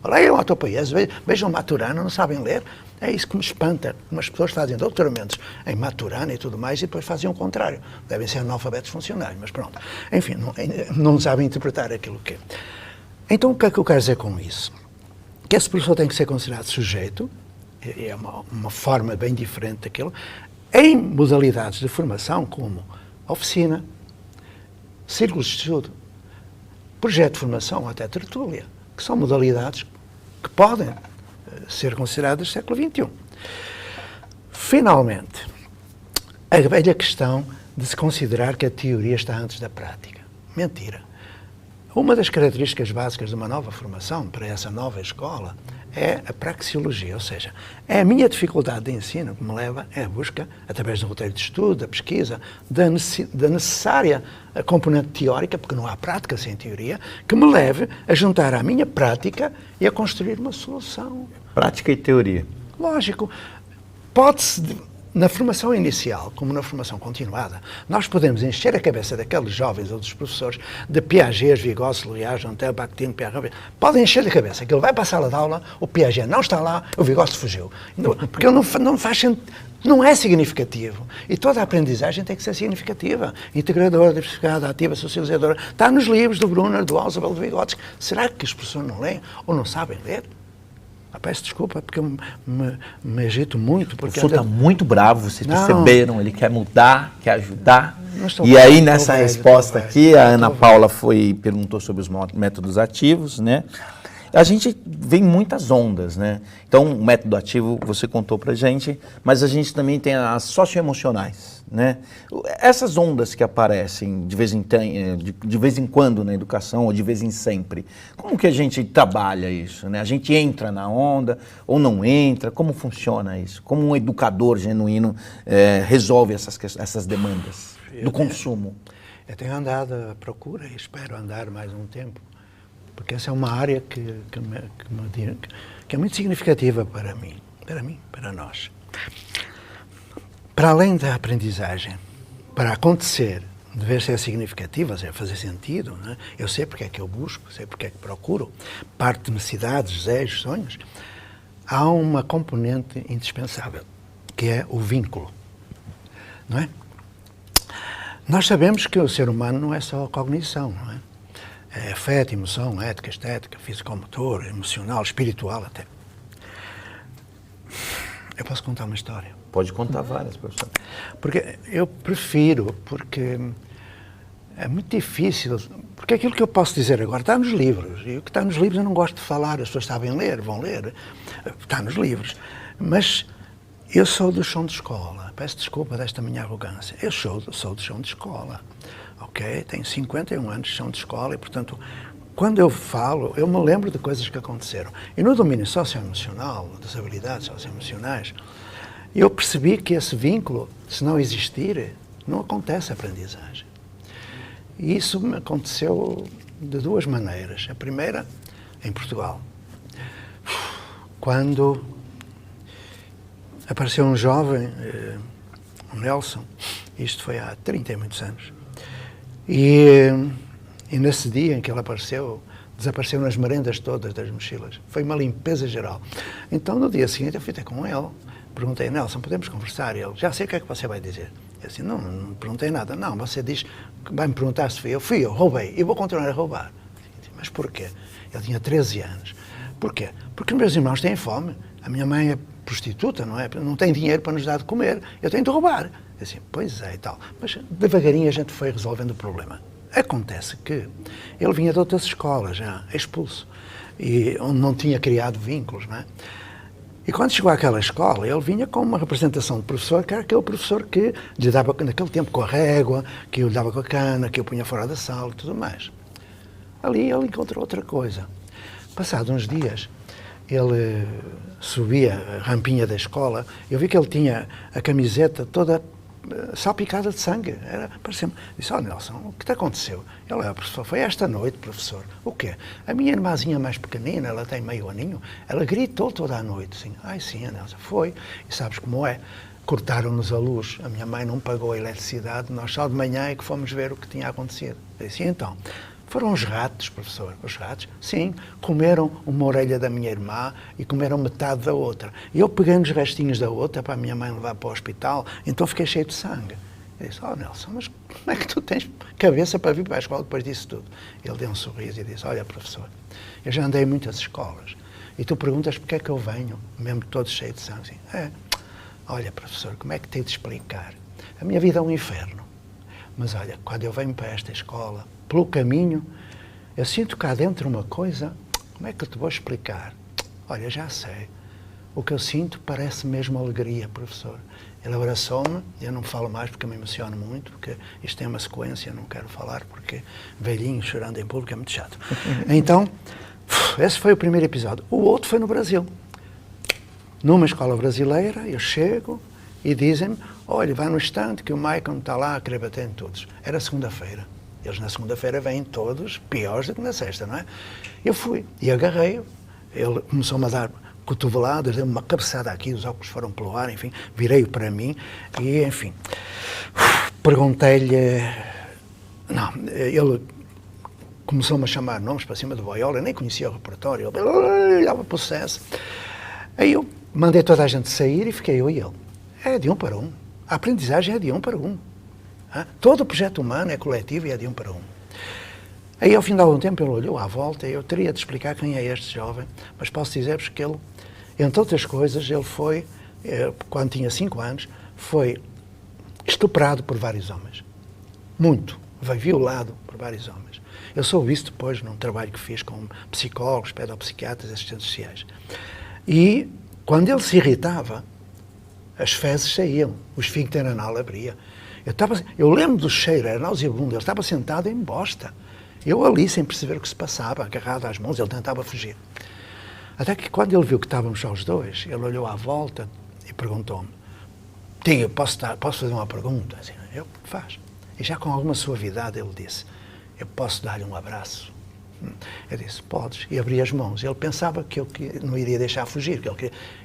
Leiam Autopoiese, vejam Maturana, não sabem ler. É isso que me espanta. Umas pessoas fazem doutoramentos em Maturana e tudo mais e depois fazem o contrário. Devem ser analfabetos funcionários, mas pronto. Enfim, não sabem interpretar aquilo que é. Então, o que é que eu quero dizer com isso? Que esse professor tem que ser considerado sujeito, é uma forma bem diferente daquilo, em modalidades de formação como oficina, círculos de estudo, projeto de formação, até tertúlia, que são modalidades que podem ser consideradas do século XXI. Finalmente, a velha questão de se considerar que a teoria está antes da prática. Mentira. Uma das características básicas de uma nova formação para essa nova escola é a praxeologia, ou seja, é a minha dificuldade de ensino que me leva à busca, através do roteiro de estudo, da pesquisa, da necessária componente teórica, porque não há prática sem teoria, que me leve a juntar a minha prática e a construir uma solução. Prática e teoria. Lógico. Pode-se, na formação inicial, como na formação continuada, nós podemos encher a cabeça daqueles jovens ou dos professores de Piaget, Vygotsky, Luria, Jontel, Bakhtin, Piaget. Podem encher a cabeça que ele vai para a sala de aula, o Piaget não está lá, o Vygotsky fugiu. Porque ele não faz sentido. Não é significativo. E toda a aprendizagem tem que ser significativa. Integradora, diversificada, ativa, socializadora. Está nos livros do Brunner, do Ausubel, do Vygotsky. Será que as pessoas não leem ou não sabem ler? Peço desculpa porque eu me agito muito. Porque o senhor está muito bravo, vocês perceberam, ele quer mudar, quer ajudar. E aí nessa resposta aqui, a Ana Paula perguntou sobre os métodos ativos, né? A gente vê muitas ondas, né? Então, o método ativo você contou pra gente, mas a gente também tem as socioemocionais, né? Essas ondas que aparecem de vez em quando na educação, ou de vez em sempre, como que a gente trabalha isso, né? A gente entra na onda ou não entra? Como funciona isso? Como um educador genuíno resolve essas demandas do consumo? Eu tenho andado à procura e espero andar mais um tempo, porque essa é uma área que é muito significativa para mim, para nós. Para além da aprendizagem, para acontecer, deve ser significativa, deve fazer sentido, né? Eu sei porque é que eu busco, sei porque é que procuro, parte de necessidades, desejos, sonhos. Há uma componente indispensável, que é o vínculo, não é? Nós sabemos que o ser humano não é só cognição, não é? É afeto, emoção, ética, estética, físico-motor, emocional, espiritual até. Eu posso contar uma história? Pode contar várias, professor. Porque eu prefiro, porque é muito difícil, porque aquilo que eu posso dizer agora está nos livros, e o que está nos livros eu não gosto de falar, as pessoas sabem ler, vão ler, está nos livros. Mas eu sou do chão de escola, peço desculpa desta minha arrogância, eu sou do chão de escola. Ok? Tenho 51 anos de chão de escola e, portanto, quando eu falo, eu me lembro de coisas que aconteceram. E no domínio socioemocional, das habilidades socioemocionais, eu percebi que esse vínculo, se não existir, não acontece a aprendizagem. E isso me aconteceu de duas maneiras. A primeira, em Portugal, quando apareceu um jovem, o Nelson, isto foi há 30 e muitos anos, e nesse dia em que ele apareceu, desapareceu nas merendas todas das mochilas. Foi uma limpeza geral. Então, no dia seguinte, eu fui ter com ele, perguntei, Nelson, podemos conversar? E ele, já sei o que é que você vai dizer. Eu disse, não perguntei nada. Não, você diz, vai-me perguntar se fui eu. Fui eu, roubei, e vou continuar a roubar. Mas porquê? Ele tinha 13 anos. Porquê? Porque meus irmãos têm fome. A minha mãe é prostituta, não é? Não tem dinheiro para nos dar de comer. Eu tenho de roubar. Eu disse, pois é e tal. Mas devagarinho a gente foi resolvendo o problema. Acontece que ele vinha de outras escolas, já expulso, e onde não tinha criado vínculos, não é? E quando chegou àquela escola, ele vinha com uma representação de professor, que era aquele professor que lhe dava, naquele tempo, com a régua, que lhe dava com a cana, que o punha fora da sala e tudo mais. Ali ele encontrou outra coisa. Passados uns dias, ele subia a rampinha da escola, eu vi que ele tinha a camiseta toda salpicada de sangue. Parecia-me. Disse, Nelson, o que te aconteceu? Ele, professor, foi esta noite, professor. O quê? A minha irmãzinha mais pequenina, ela tem meio aninho, ela gritou toda a noite. Assim, ai sim, Nelson, foi. E sabes como é? Cortaram-nos a luz. A minha mãe não pagou a eletricidade, nós só de manhã é que fomos ver o que tinha acontecido. Eu disse, então? Foram os ratos, professor. Os ratos, sim, comeram uma orelha da minha irmã e comeram metade da outra. E eu peguei nos restinhos da outra para a minha mãe levar para o hospital, então fiquei cheio de sangue. Eu disse, Nelson, mas como é que tu tens cabeça para vir para a escola depois disso tudo? Ele deu um sorriso e disse, olha, professor, eu já andei em muitas escolas e tu perguntas porque é que eu venho, mesmo todo cheio de sangue. Assim, olha, professor, como é que tenho de explicar? A minha vida é um inferno. Mas olha, quando eu venho para esta escola, pelo caminho, eu sinto cá dentro uma coisa, como é que eu te vou explicar? Olha, já sei. O que eu sinto parece mesmo alegria, professor. Ele abraçou-me, eu não falo mais porque me emociono muito, porque isto tem uma sequência, não quero falar, porque velhinho chorando em público é muito chato. Então, esse foi o primeiro episódio. O outro foi no Brasil. Numa escola brasileira, eu chego e dizem-me, olha, vai no estande que o Maicon está lá a querer bater em todos. Era segunda-feira. Eles na segunda-feira vêm todos piores do que na sexta, não é? Eu fui e agarrei-o. Ele começou-me a dar cotoveladas, deu-me uma cabeçada aqui, os óculos foram pelo ar, enfim, virei-o para mim e, enfim, perguntei-lhe... Não, ele começou-me a chamar nomes para cima do boiola, eu nem conhecia o repertório, ele olhava para o sucesso. Aí eu mandei toda a gente sair e fiquei eu e ele. É de um para um. A aprendizagem é de um para um. Todo o projeto humano é coletivo e é de um para um. Aí, ao fim de algum tempo, ele olhou à volta e eu teria de explicar quem é este jovem, mas posso dizer-vos que ele, entre outras coisas, ele foi, quando tinha 5 anos, foi estuprado por vários homens. Muito. Foi violado por vários homens. Eu soube isso depois num trabalho que fiz com psicólogos, pedopsiquiatras, assistentes sociais. E, quando ele se irritava, as fezes saíam, o esfíncter anal abria. Eu lembro do cheiro, era nauseabundo, ele estava sentado em bosta. Eu ali, sem perceber o que se passava, agarrado às mãos, ele tentava fugir. Até que quando ele viu que estávamos só os dois, ele olhou à volta e perguntou-me, Tio, posso fazer uma pergunta? Assim, eu, faz. E já com alguma suavidade ele disse, eu posso dar-lhe um abraço? Eu disse, podes. E abri as mãos. Ele pensava que eu não iria deixar fugir.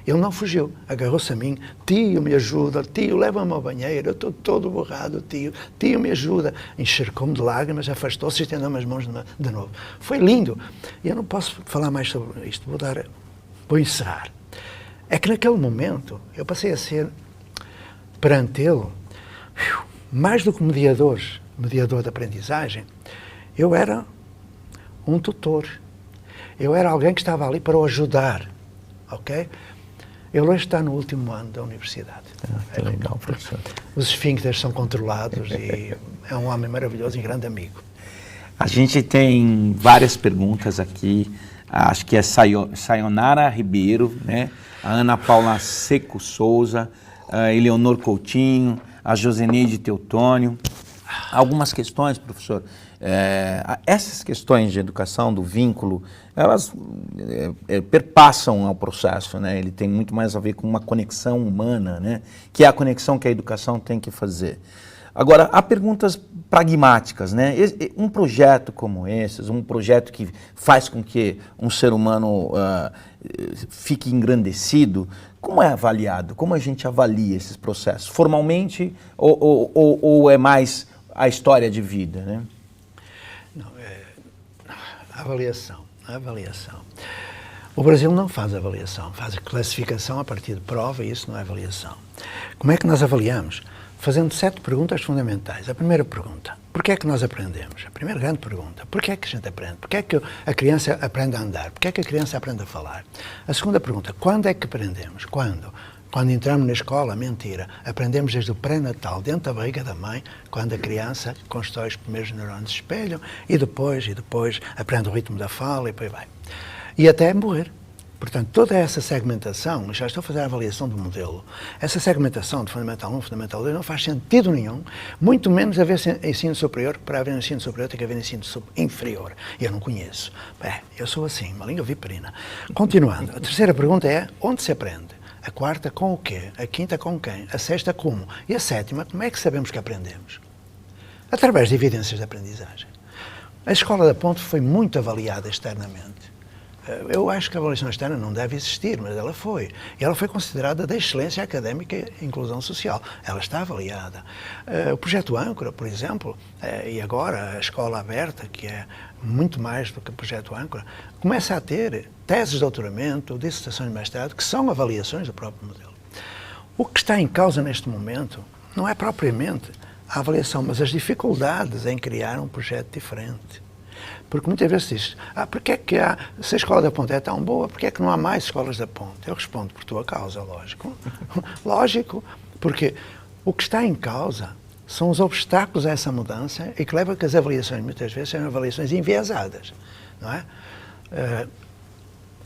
Ele não fugiu. Agarrou-se a mim. Tio, me ajuda. Tio, leva-me ao banheiro. Eu estou todo borrado, tio. Tio, me ajuda. Encharcou-me de lágrimas, afastou-se e estendeu-me as mãos de novo. Foi lindo. E eu não posso falar mais sobre isto. Vou encerrar. É que naquele momento eu passei a ser, perante ele, mais do que mediador de aprendizagem, eu era um tutor. Eu era alguém que estava ali para o ajudar, ok? Ele hoje está no último ano da universidade. Que legal, professor. Os esfíncteres são controlados e é um homem maravilhoso e grande amigo. A gente tem várias perguntas aqui. Acho que é Sayonara Ribeiro, né? A Ana Paula Seco Souza, a Eleonor Coutinho, a Joseneide Teutônio, Algumas questões, professor, essas questões de educação, do vínculo, elas perpassam ao processo, né? Ele tem muito mais a ver com uma conexão humana, né? Que é a conexão que a educação tem que fazer. Agora, há perguntas pragmáticas, né? Um projeto como esse, um projeto que faz com que um ser humano fique engrandecido, como é avaliado? Como a gente avalia esses processos? Formalmente ou é mais a história de vida, né? Não, a avaliação. O Brasil não faz avaliação, faz classificação a partir de prova e isso não é avaliação. Como é que nós avaliamos? Fazendo 7 perguntas fundamentais. A primeira pergunta, porquê é que nós aprendemos? A primeira grande pergunta, porquê é que a gente aprende? Porquê é que a criança aprende a andar? Porquê é que a criança aprende a falar? A segunda pergunta, quando é que aprendemos? Quando? Quando entramos na escola, mentira. Aprendemos desde o pré-natal, dentro da barriga da mãe, quando a criança constrói os primeiros neurônios de espelho e depois aprende o ritmo da fala e depois vai. E até morrer. Portanto, toda essa segmentação, já estou a fazer a avaliação do modelo, essa segmentação de Fundamental 1, Fundamental 2 não faz sentido nenhum, muito menos haver ensino superior, para haver ensino superior tem que haver ensino inferior. E eu não conheço. Eu sou assim, uma língua viperina. Continuando, a terceira pergunta é, onde se aprende? A quarta, com o quê? A quinta, com quem? A sexta, como? E a sétima, como é que sabemos que aprendemos? Através de evidências de aprendizagem. A Escola da Ponte foi muito avaliada externamente. Eu acho que a avaliação externa não deve existir, mas ela foi. E ela foi considerada da excelência académica e inclusão social. Ela está avaliada. O projeto Âncora, por exemplo, e agora a Escola Aberta, que é muito mais do que o projeto Âncora, começa a ter teses de doutoramento, dissertações de mestrado, que são avaliações do próprio modelo. O que está em causa neste momento não é propriamente a avaliação, mas as dificuldades em criar um projeto diferente. Porque muitas vezes diz, porque é que se a Escola da Ponte é tão boa, porque é que não há mais escolas da Ponte? Eu respondo por tua causa, lógico. Lógico, porque o que está em causa são os obstáculos a essa mudança e que leva a que as avaliações, muitas vezes, sejam avaliações enviesadas, não é?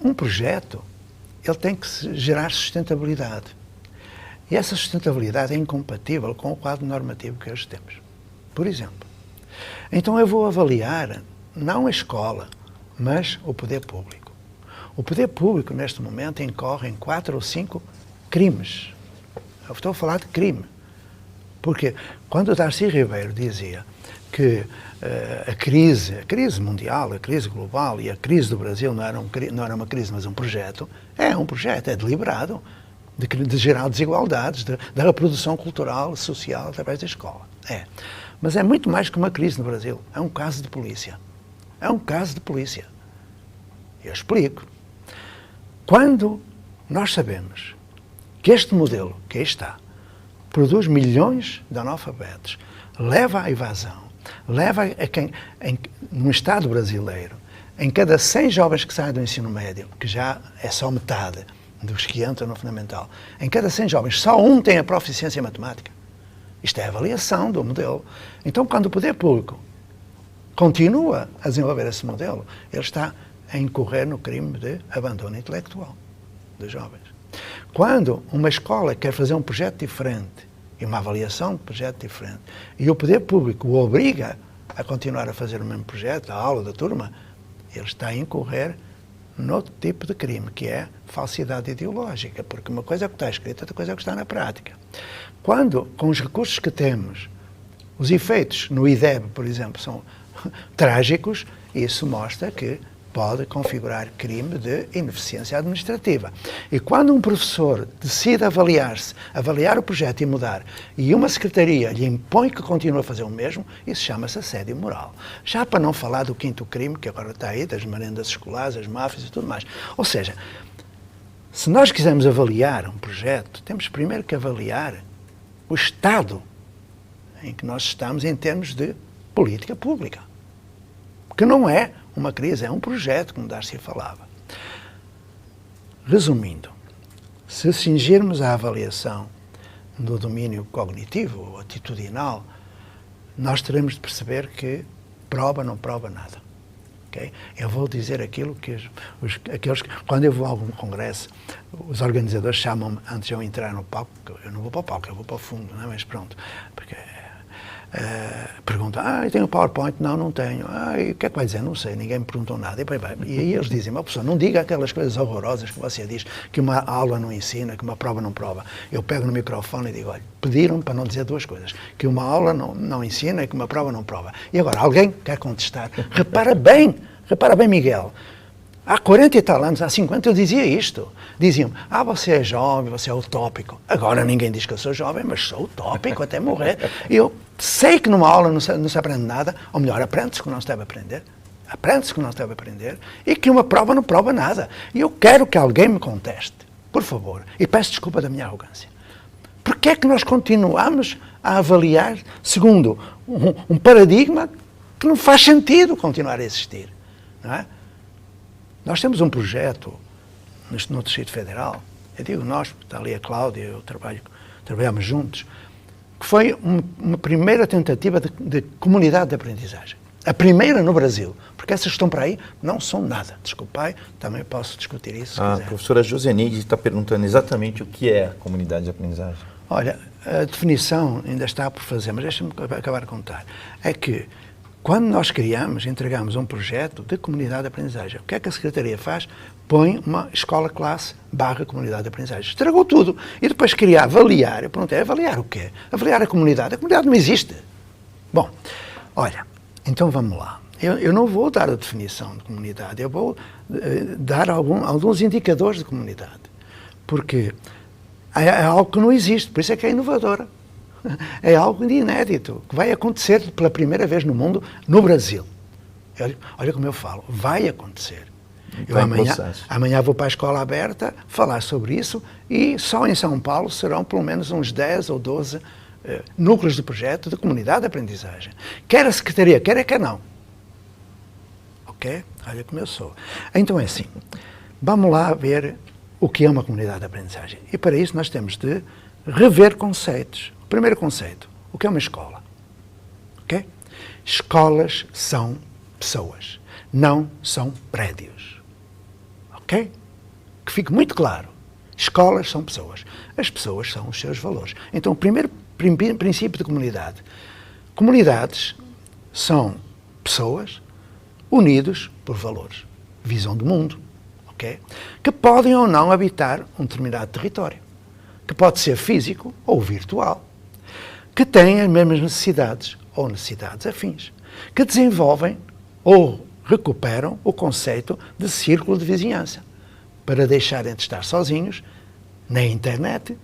Um projeto, ele tem que gerar sustentabilidade. E essa sustentabilidade é incompatível com o quadro normativo que hoje temos. Por exemplo, então eu vou avaliar não a escola, mas o poder público. O poder público, neste momento, incorre em 4 ou 5 crimes. Eu estou a falar de crime. Porque quando o Darcy Ribeiro dizia que a crise mundial, a crise global e a crise do Brasil não era uma crise, mas um projeto, é um projeto, é deliberado, de gerar desigualdades, da reprodução cultural, social, através da escola. Mas é muito mais que uma crise no Brasil. É um caso de polícia. É um caso de polícia. Eu explico. Quando nós sabemos que este modelo, que aí está, produz milhões de analfabetos, leva à evasão, leva a quem, no Estado brasileiro, em cada 100 jovens que saem do ensino médio, que já é só metade dos que entram no fundamental, em cada 100 jovens, só um tem a proficiência em matemática. Isto é a avaliação do modelo. Então, quando o poder público continua a desenvolver esse modelo, ele está a incorrer no crime de abandono intelectual dos jovens. Quando uma escola quer fazer um projeto diferente e uma avaliação de projeto diferente e o poder público o obriga a continuar a fazer o mesmo projeto, a aula da turma, ele está a incorrer noutro tipo de crime, que é falsidade ideológica, porque uma coisa é o que está escrito, outra coisa é o que está na prática. Quando, com os recursos que temos, os efeitos no IDEB, por exemplo, são trágicos, isso mostra que pode configurar crime de ineficiência administrativa. E quando um professor decide avaliar o projeto e mudar, e uma secretaria lhe impõe que continue a fazer o mesmo, isso chama-se assédio moral. Já para não falar do quinto crime, que agora está aí, das merendas escolares, as máfias e tudo mais. Ou seja, se nós quisermos avaliar um projeto, temos primeiro que avaliar o estado em que nós estamos em termos de política pública. Que não é uma crise, é um projeto, como Darcy falava. Resumindo, se cingirmos a avaliação do domínio cognitivo ou atitudinal, nós teremos de perceber que prova não prova nada. Okay? Eu vou dizer aquilo que quando eu vou a algum congresso, os organizadores chamam-me, antes de eu entrar no palco, eu não vou para o palco, eu vou para o fundo, não é? Mas pronto, porque perguntam, eu tenho PowerPoint? Não, não tenho. E o que é que vai dizer? Não sei, ninguém me perguntou nada. E aí eles dizem, professor, não diga aquelas coisas horrorosas que você diz, que uma aula não ensina, que uma prova não prova. Eu pego no microfone e digo, olha, pediram para não dizer duas coisas, que uma aula não ensina e que uma prova não prova. E agora, alguém quer contestar? Repara bem, Miguel. Há 40 e tal anos, há 50, eu dizia isto. Diziam, você é jovem, você é utópico. Agora ninguém diz que eu sou jovem, mas sou utópico até morrer. E eu sei que numa aula não se aprende nada, ou melhor, aprende-se que não se deve aprender. Aprende-se que não se deve aprender. E que uma prova não prova nada. E eu quero que alguém me conteste, por favor. E peço desculpa da minha arrogância. Porquê é que nós continuamos a avaliar segundo um paradigma que não faz sentido continuar a existir? Não é? Nós temos um projeto no Distrito Federal, eu digo nós, porque está ali a Cláudia, eu trabalhamos juntos, que foi uma primeira tentativa de comunidade de aprendizagem. A primeira no Brasil, porque essas que estão para aí não são nada. Desculpai, também posso discutir isso se quiser. A professora Josenide está perguntando exatamente o que é a comunidade de aprendizagem. Olha, a definição ainda está por fazer, mas deixa-me acabar de contar. É que quando nós entregamos um projeto de comunidade de aprendizagem, o que é que a Secretaria faz? Põe uma escola-classe / comunidade de aprendizagem. Estragou tudo. E depois queria avaliar. Eu perguntei, avaliar o quê? Avaliar a comunidade. A comunidade não existe. Bom, olha, então vamos lá. Eu não vou dar a definição de comunidade, eu vou dar alguns indicadores de comunidade. Porque é algo que não existe, por isso é que é inovadora. É algo de inédito, que vai acontecer pela primeira vez no mundo, no Brasil. Olha como eu falo, vai acontecer. Eu amanhã vou para a escola aberta falar sobre isso e só em São Paulo serão pelo menos uns 10 ou 12 núcleos de projeto de comunidade de aprendizagem. Quer a Secretaria, quer não. Ok? Olha como eu sou. Então é assim, vamos lá ver o que é uma comunidade de aprendizagem. E para isso nós temos de rever conceitos. Primeiro conceito, o que é uma escola? Okay? Escolas são pessoas, não são prédios. Ok? Que fique muito claro. Escolas são pessoas. As pessoas são os seus valores. Então, o primeiro princípio de comunidade. Comunidades são pessoas unidas por valores. Visão do mundo. Okay? Que podem ou não habitar um determinado território. Que pode ser físico ou virtual. Que têm as mesmas necessidades ou necessidades afins, que desenvolvem ou recuperam o conceito de círculo de vizinhança, para deixarem de estar sozinhos na internet,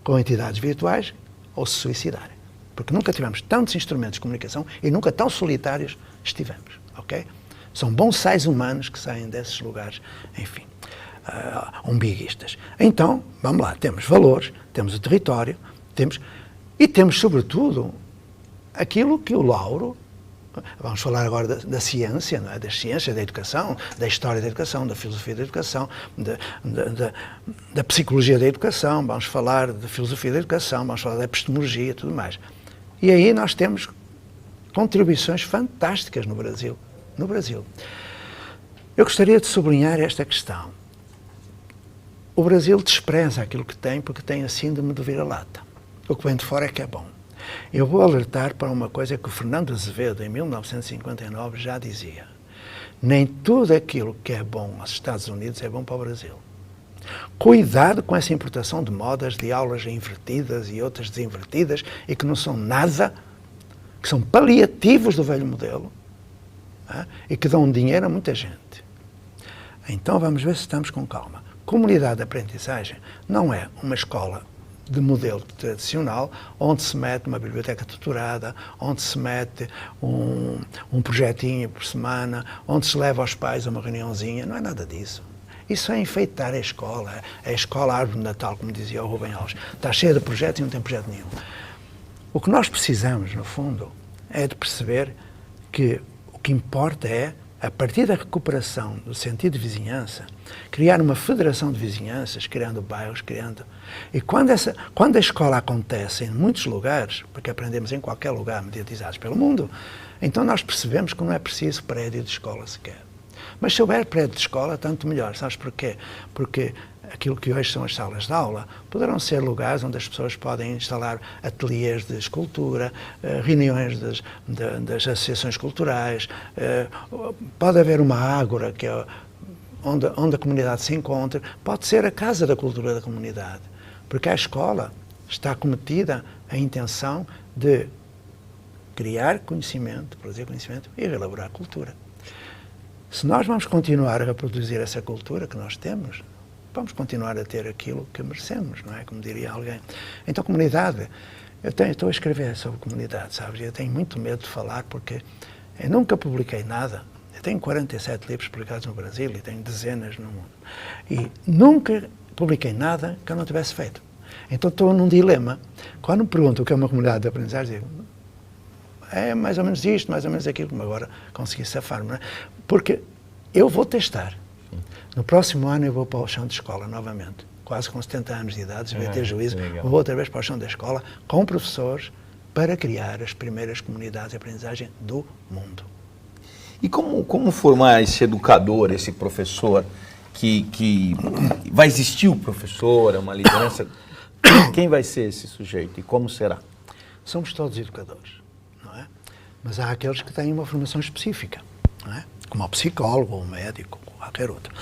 com entidades virtuais, ou se suicidarem. Porque nunca tivemos tantos instrumentos de comunicação e nunca tão solitários estivemos, ok? São bonsais humanos que saem desses lugares, enfim, umbiguistas. Então, vamos lá, temos valores, temos o território, e temos, sobretudo, aquilo que o Lauro, vamos falar agora da ciência, não é? Das ciências, da educação, da história da educação, da filosofia da educação, da psicologia da educação, vamos falar da filosofia da educação, vamos falar da epistemologia e tudo mais. E aí nós temos contribuições fantásticas no Brasil. No Brasil. Eu gostaria de sublinhar esta questão. O Brasil despreza aquilo que tem porque tem a síndrome do vira-lata. O que vem de fora é que é bom. Eu vou alertar para uma coisa que o Fernando Azevedo, em 1959, já dizia. Nem tudo aquilo que é bom aos Estados Unidos é bom para o Brasil. Cuidado com essa importação de modas, de aulas invertidas e outras desinvertidas e que não são nada, que são paliativos do velho modelo e que dão dinheiro a muita gente. Então vamos ver se estamos com calma. Comunidade de aprendizagem não é uma escola de modelo tradicional, onde se mete uma biblioteca tutorada, onde se mete um projetinho por semana, onde se leva os pais a uma reuniãozinha. Não é nada disso. Isso é enfeitar a escola árvore de Natal, como dizia o Rubem Alves. Está cheia de projetos e não tem projeto nenhum. O que nós precisamos, no fundo, é de perceber que o que importa é, a partir da recuperação do sentido de vizinhança, criar uma federação de vizinhanças, criando bairros, E quando a escola acontece em muitos lugares, porque aprendemos em qualquer lugar, mediatizados pelo mundo, então nós percebemos que não é preciso prédio de escola sequer. Mas se houver prédio de escola, tanto melhor. Sabes porquê? Porque aquilo que hoje são as salas de aula, poderão ser lugares onde as pessoas podem instalar ateliês de escultura, reuniões das associações culturais, pode haver uma ágora, que é onde a comunidade se encontra, pode ser a casa da cultura da comunidade, porque a escola está cometida a intenção de criar conhecimento, produzir conhecimento e elaborar cultura. Se nós vamos continuar a reproduzir essa cultura que nós temos, vamos continuar a ter aquilo que merecemos, não é? Como diria alguém. Então, comunidade, estou a escrever sobre comunidade, sabes? Eu tenho muito medo de falar porque eu nunca publiquei nada. Eu tenho 47 livros publicados no Brasil e tenho dezenas no mundo. E nunca publiquei nada que eu não tivesse feito. Então estou num dilema. Quando me perguntam o que é uma comunidade de aprendizagem, digo, é mais ou menos isto, mais ou menos aquilo, como agora consegui safar-me, não é? Porque eu vou testar. No próximo ano eu vou para o chão de escola novamente, quase com 70 anos de idade, se vai ter juízo, vou outra vez para o chão da escola, com professores, para criar as primeiras comunidades de aprendizagem do mundo. E como formar esse educador, esse professor, que vai existir o professor, é uma liderança? Quem vai ser esse sujeito e como será? Somos todos educadores, não é? Mas há aqueles que têm uma formação específica, não é? Como o psicólogo, ou o médico, ou qualquer outro.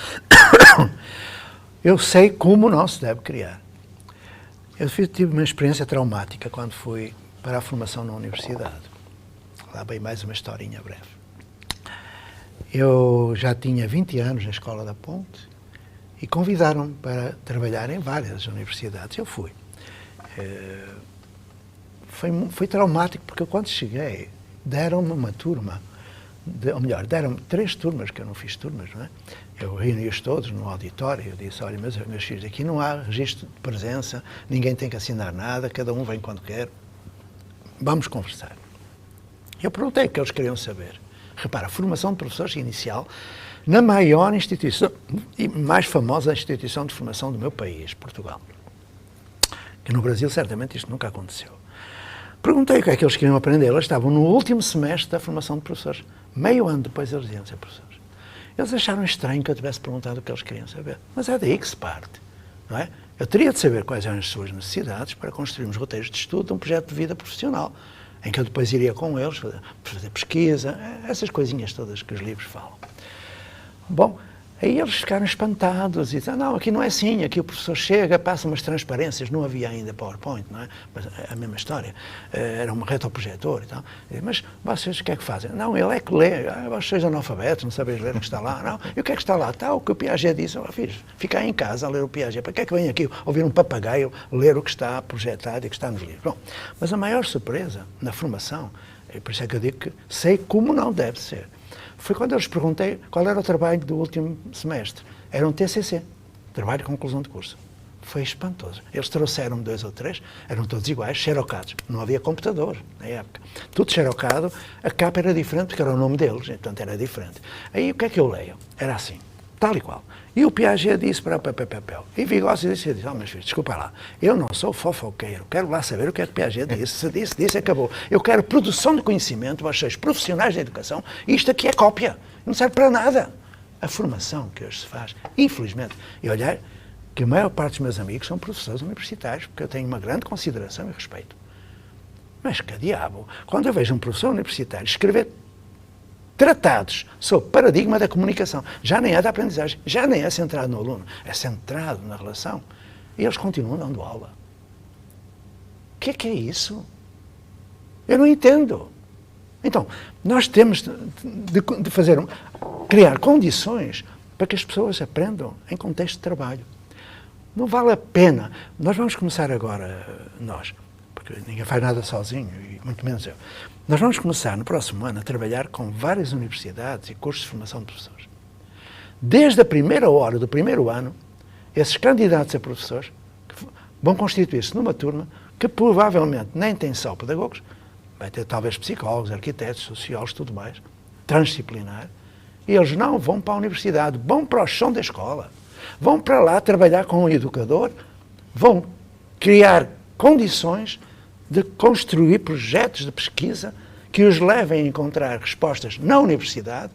Eu sei como não se deve criar. Eu tive uma experiência traumática quando fui para a formação na universidade. Lá bem mais uma historinha breve. Eu já tinha 20 anos na Escola da Ponte e convidaram-me para trabalhar em várias universidades. Eu fui. Foi traumático porque quando cheguei, deram-me uma turma, ou melhor, deram-me 3 turmas, que eu não fiz turmas, não é? Eu reuni-os todos no auditório e eu disse, olha, meus filhos, aqui não há registro de presença, ninguém tem que assinar nada, cada um vem quando quer, vamos conversar. Eu perguntei o que eles queriam saber. Repara, a formação de professores inicial na maior instituição e mais famosa instituição de formação do meu país, Portugal. Que no Brasil, certamente, isto nunca aconteceu. Perguntei o que é que eles queriam aprender. Eles estavam no último semestre da formação de professores. Meio ano depois eles iam ser professores. Eles acharam estranho que eu tivesse perguntado o que eles queriam saber. Mas é daí que se parte, não é? Eu teria de saber quais eram as suas necessidades para construirmos roteiros de estudo de um projeto de vida profissional, em que eu depois iria com eles fazer pesquisa, essas coisinhas todas que os livros falam. Bom, aí eles ficaram espantados e disseram, não, aqui não é assim, aqui o professor chega, passa umas transparências, não havia ainda PowerPoint, não é? Mas a mesma história, era um retroprojetor e tal. Mas vocês o que é que fazem? Não, ele é que lê, vocês são analfabetos, não sabem ler o que está lá, não. E o que é que está lá? Está o que o Piaget disse, filhos, fica aí em casa a ler o Piaget, para que é que vem aqui ouvir um papagaio ler o que está projetado e que está nos livros? Bom, mas a maior surpresa na formação, e por isso é que eu digo que sei como não deve ser, foi quando eu lhes perguntei qual era o trabalho do último semestre. Era um TCC, trabalho de conclusão de curso. Foi espantoso. Eles trouxeram 2 ou 3, eram todos iguais, xerocados. Não havia computador na época. Tudo xerocado, a capa era diferente, porque era o nome deles, portanto era diferente. Aí o que é que eu leio? Era assim, tal e qual. E o Piaget disse para papel. E Vygotsky disse, meus filhos, desculpa lá, eu não sou fofoqueiro, quero lá saber o que é que Piaget disse. Se disse, acabou. Eu quero produção de conhecimento, vocês profissionais da educação, e isto aqui é cópia, não serve para nada. A formação que hoje se faz, infelizmente, e olhar que a maior parte dos meus amigos são professores universitários, porque eu tenho uma grande consideração e respeito. Mas que diabo, quando eu vejo um professor universitário escrever tratados sobre paradigma da comunicação, já nem é da aprendizagem, já nem é centrado no aluno, é centrado na relação. E eles continuam dando aula. O que é isso? Eu não entendo. Então, nós temos de criar condições para que as pessoas aprendam em contexto de trabalho. Não vale a pena. Nós vamos começar agora, porque ninguém faz nada sozinho, e muito menos eu. Nós vamos começar no próximo ano a trabalhar com várias universidades e cursos de formação de professores. Desde a primeira hora do primeiro ano, esses candidatos a professores vão constituir-se numa turma que provavelmente nem tem só pedagogos, vai ter talvez psicólogos, arquitetos, sociólogos, tudo mais, transdisciplinar, e eles não vão para a universidade, vão para o chão da escola, vão para lá trabalhar com um educador, vão criar condições de construir projetos de pesquisa que os levem a encontrar respostas na universidade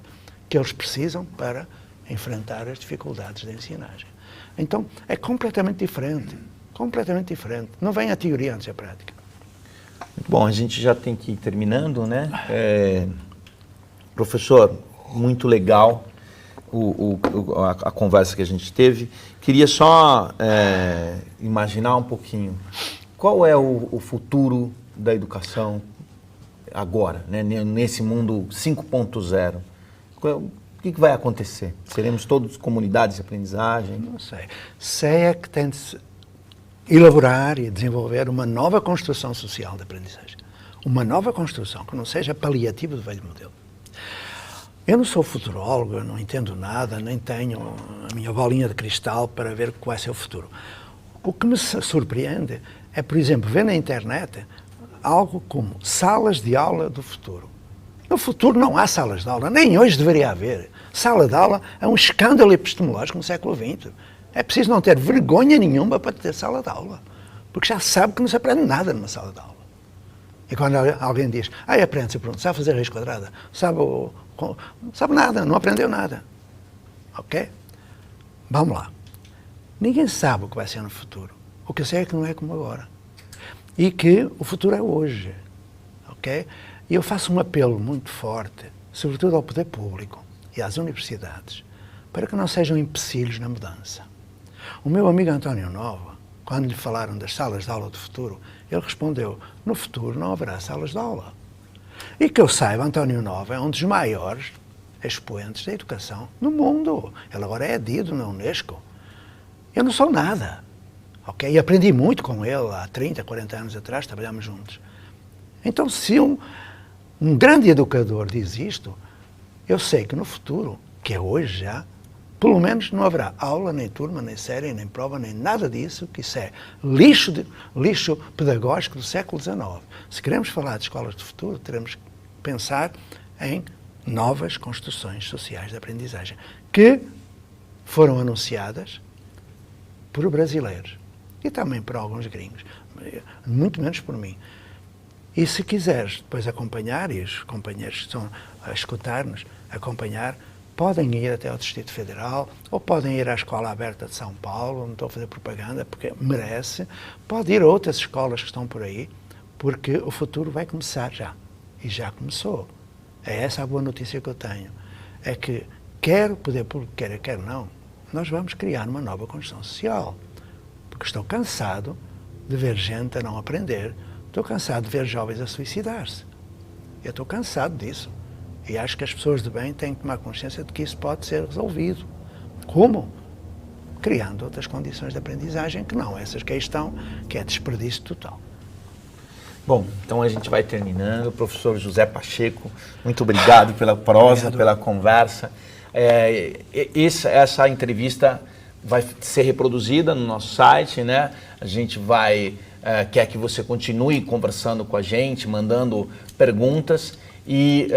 que eles precisam para enfrentar as dificuldades da ensinagem. Então, é completamente diferente. Completamente diferente. Não vem a teoria antes da prática. Muito bom, a gente já tem que ir terminando, né? Professor, muito legal a conversa que a gente teve. Queria só imaginar um pouquinho qual é o futuro da educação agora, né? Nesse mundo 5.0. O que vai acontecer? Seremos todos comunidades de aprendizagem? Não sei. Sei é que tem de se elaborar e desenvolver uma nova construção social de aprendizagem. Uma nova construção que não seja paliativa do velho modelo. Eu não sou futurólogo, eu não entendo nada, nem tenho a minha bolinha de cristal para ver qual vai ser o futuro. O que me surpreende é, por exemplo, ver na internet algo como salas de aula do futuro. No futuro não há salas de aula, nem hoje deveria haver. Sala de aula é um escândalo epistemológico no século XX. É preciso não ter vergonha nenhuma para ter sala de aula, porque já sabe que não se aprende nada numa sala de aula. E quando alguém diz, aprende-se, pronto, sabe fazer raiz quadrada, sabe nada, não aprendeu nada. Ok? Vamos lá. Ninguém sabe o que vai ser no futuro. O que eu sei é que não é como agora. E que o futuro é hoje. Ok? E eu faço um apelo muito forte, sobretudo ao poder público e às universidades, para que não sejam empecilhos na mudança. O meu amigo António Nova, quando lhe falaram das salas de aula do futuro, ele respondeu, no futuro não haverá salas de aula. E que eu saiba, António Nova é um dos maiores expoentes da educação no mundo. Ele agora é adido na Unesco. Eu não sou nada. Ok? E aprendi muito com ele há 30, 40 anos atrás, trabalhamos juntos. Então, se um grande educador diz isto, eu sei que no futuro, que é hoje já, pelo menos não haverá aula, nem turma, nem série, nem prova, nem nada disso, que isso é lixo pedagógico do século XIX. Se queremos falar de escolas de futuro, teremos que pensar em novas construções sociais de aprendizagem, que foram anunciadas por brasileiros e também por alguns gringos, muito menos por mim. E se quiseres depois acompanhar, e os companheiros que estão a escutar-nos, acompanhar, podem ir até ao Distrito Federal, ou podem ir à Escola Aberta de São Paulo, não estou a fazer propaganda, porque merece. Pode ir a outras escolas que estão por aí, porque o futuro vai começar já. E já começou. É essa a boa notícia que eu tenho. É que, quer o poder público queira, quer não, nós vamos criar uma nova construção social. Porque estou cansado de ver gente a não aprender, estou cansado de ver jovens a suicidar-se. Eu estou cansado disso. E acho que as pessoas de bem têm que tomar consciência de que isso pode ser resolvido. Como? Criando outras condições de aprendizagem que não essas que aí estão, que é desperdício total. Bom, então a gente vai terminando. Professor José Pacheco, muito obrigado pela prosa, pela conversa. Essa entrevista vai ser reproduzida no nosso site, né? A gente quer que você continue conversando com a gente, mandando perguntas. E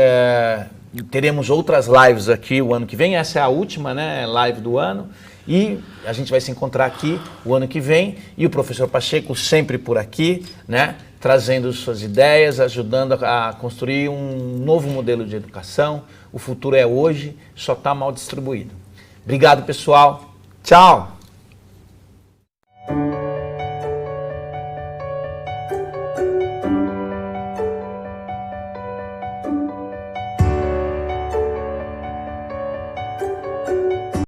teremos outras lives aqui o ano que vem. Essa é a última, né, live do ano. E a gente vai se encontrar aqui o ano que vem. E o professor Pacheco sempre por aqui, né, trazendo suas ideias, ajudando a construir um novo modelo de educação. O futuro é hoje, só está mal distribuído. Obrigado, pessoal. Tchau!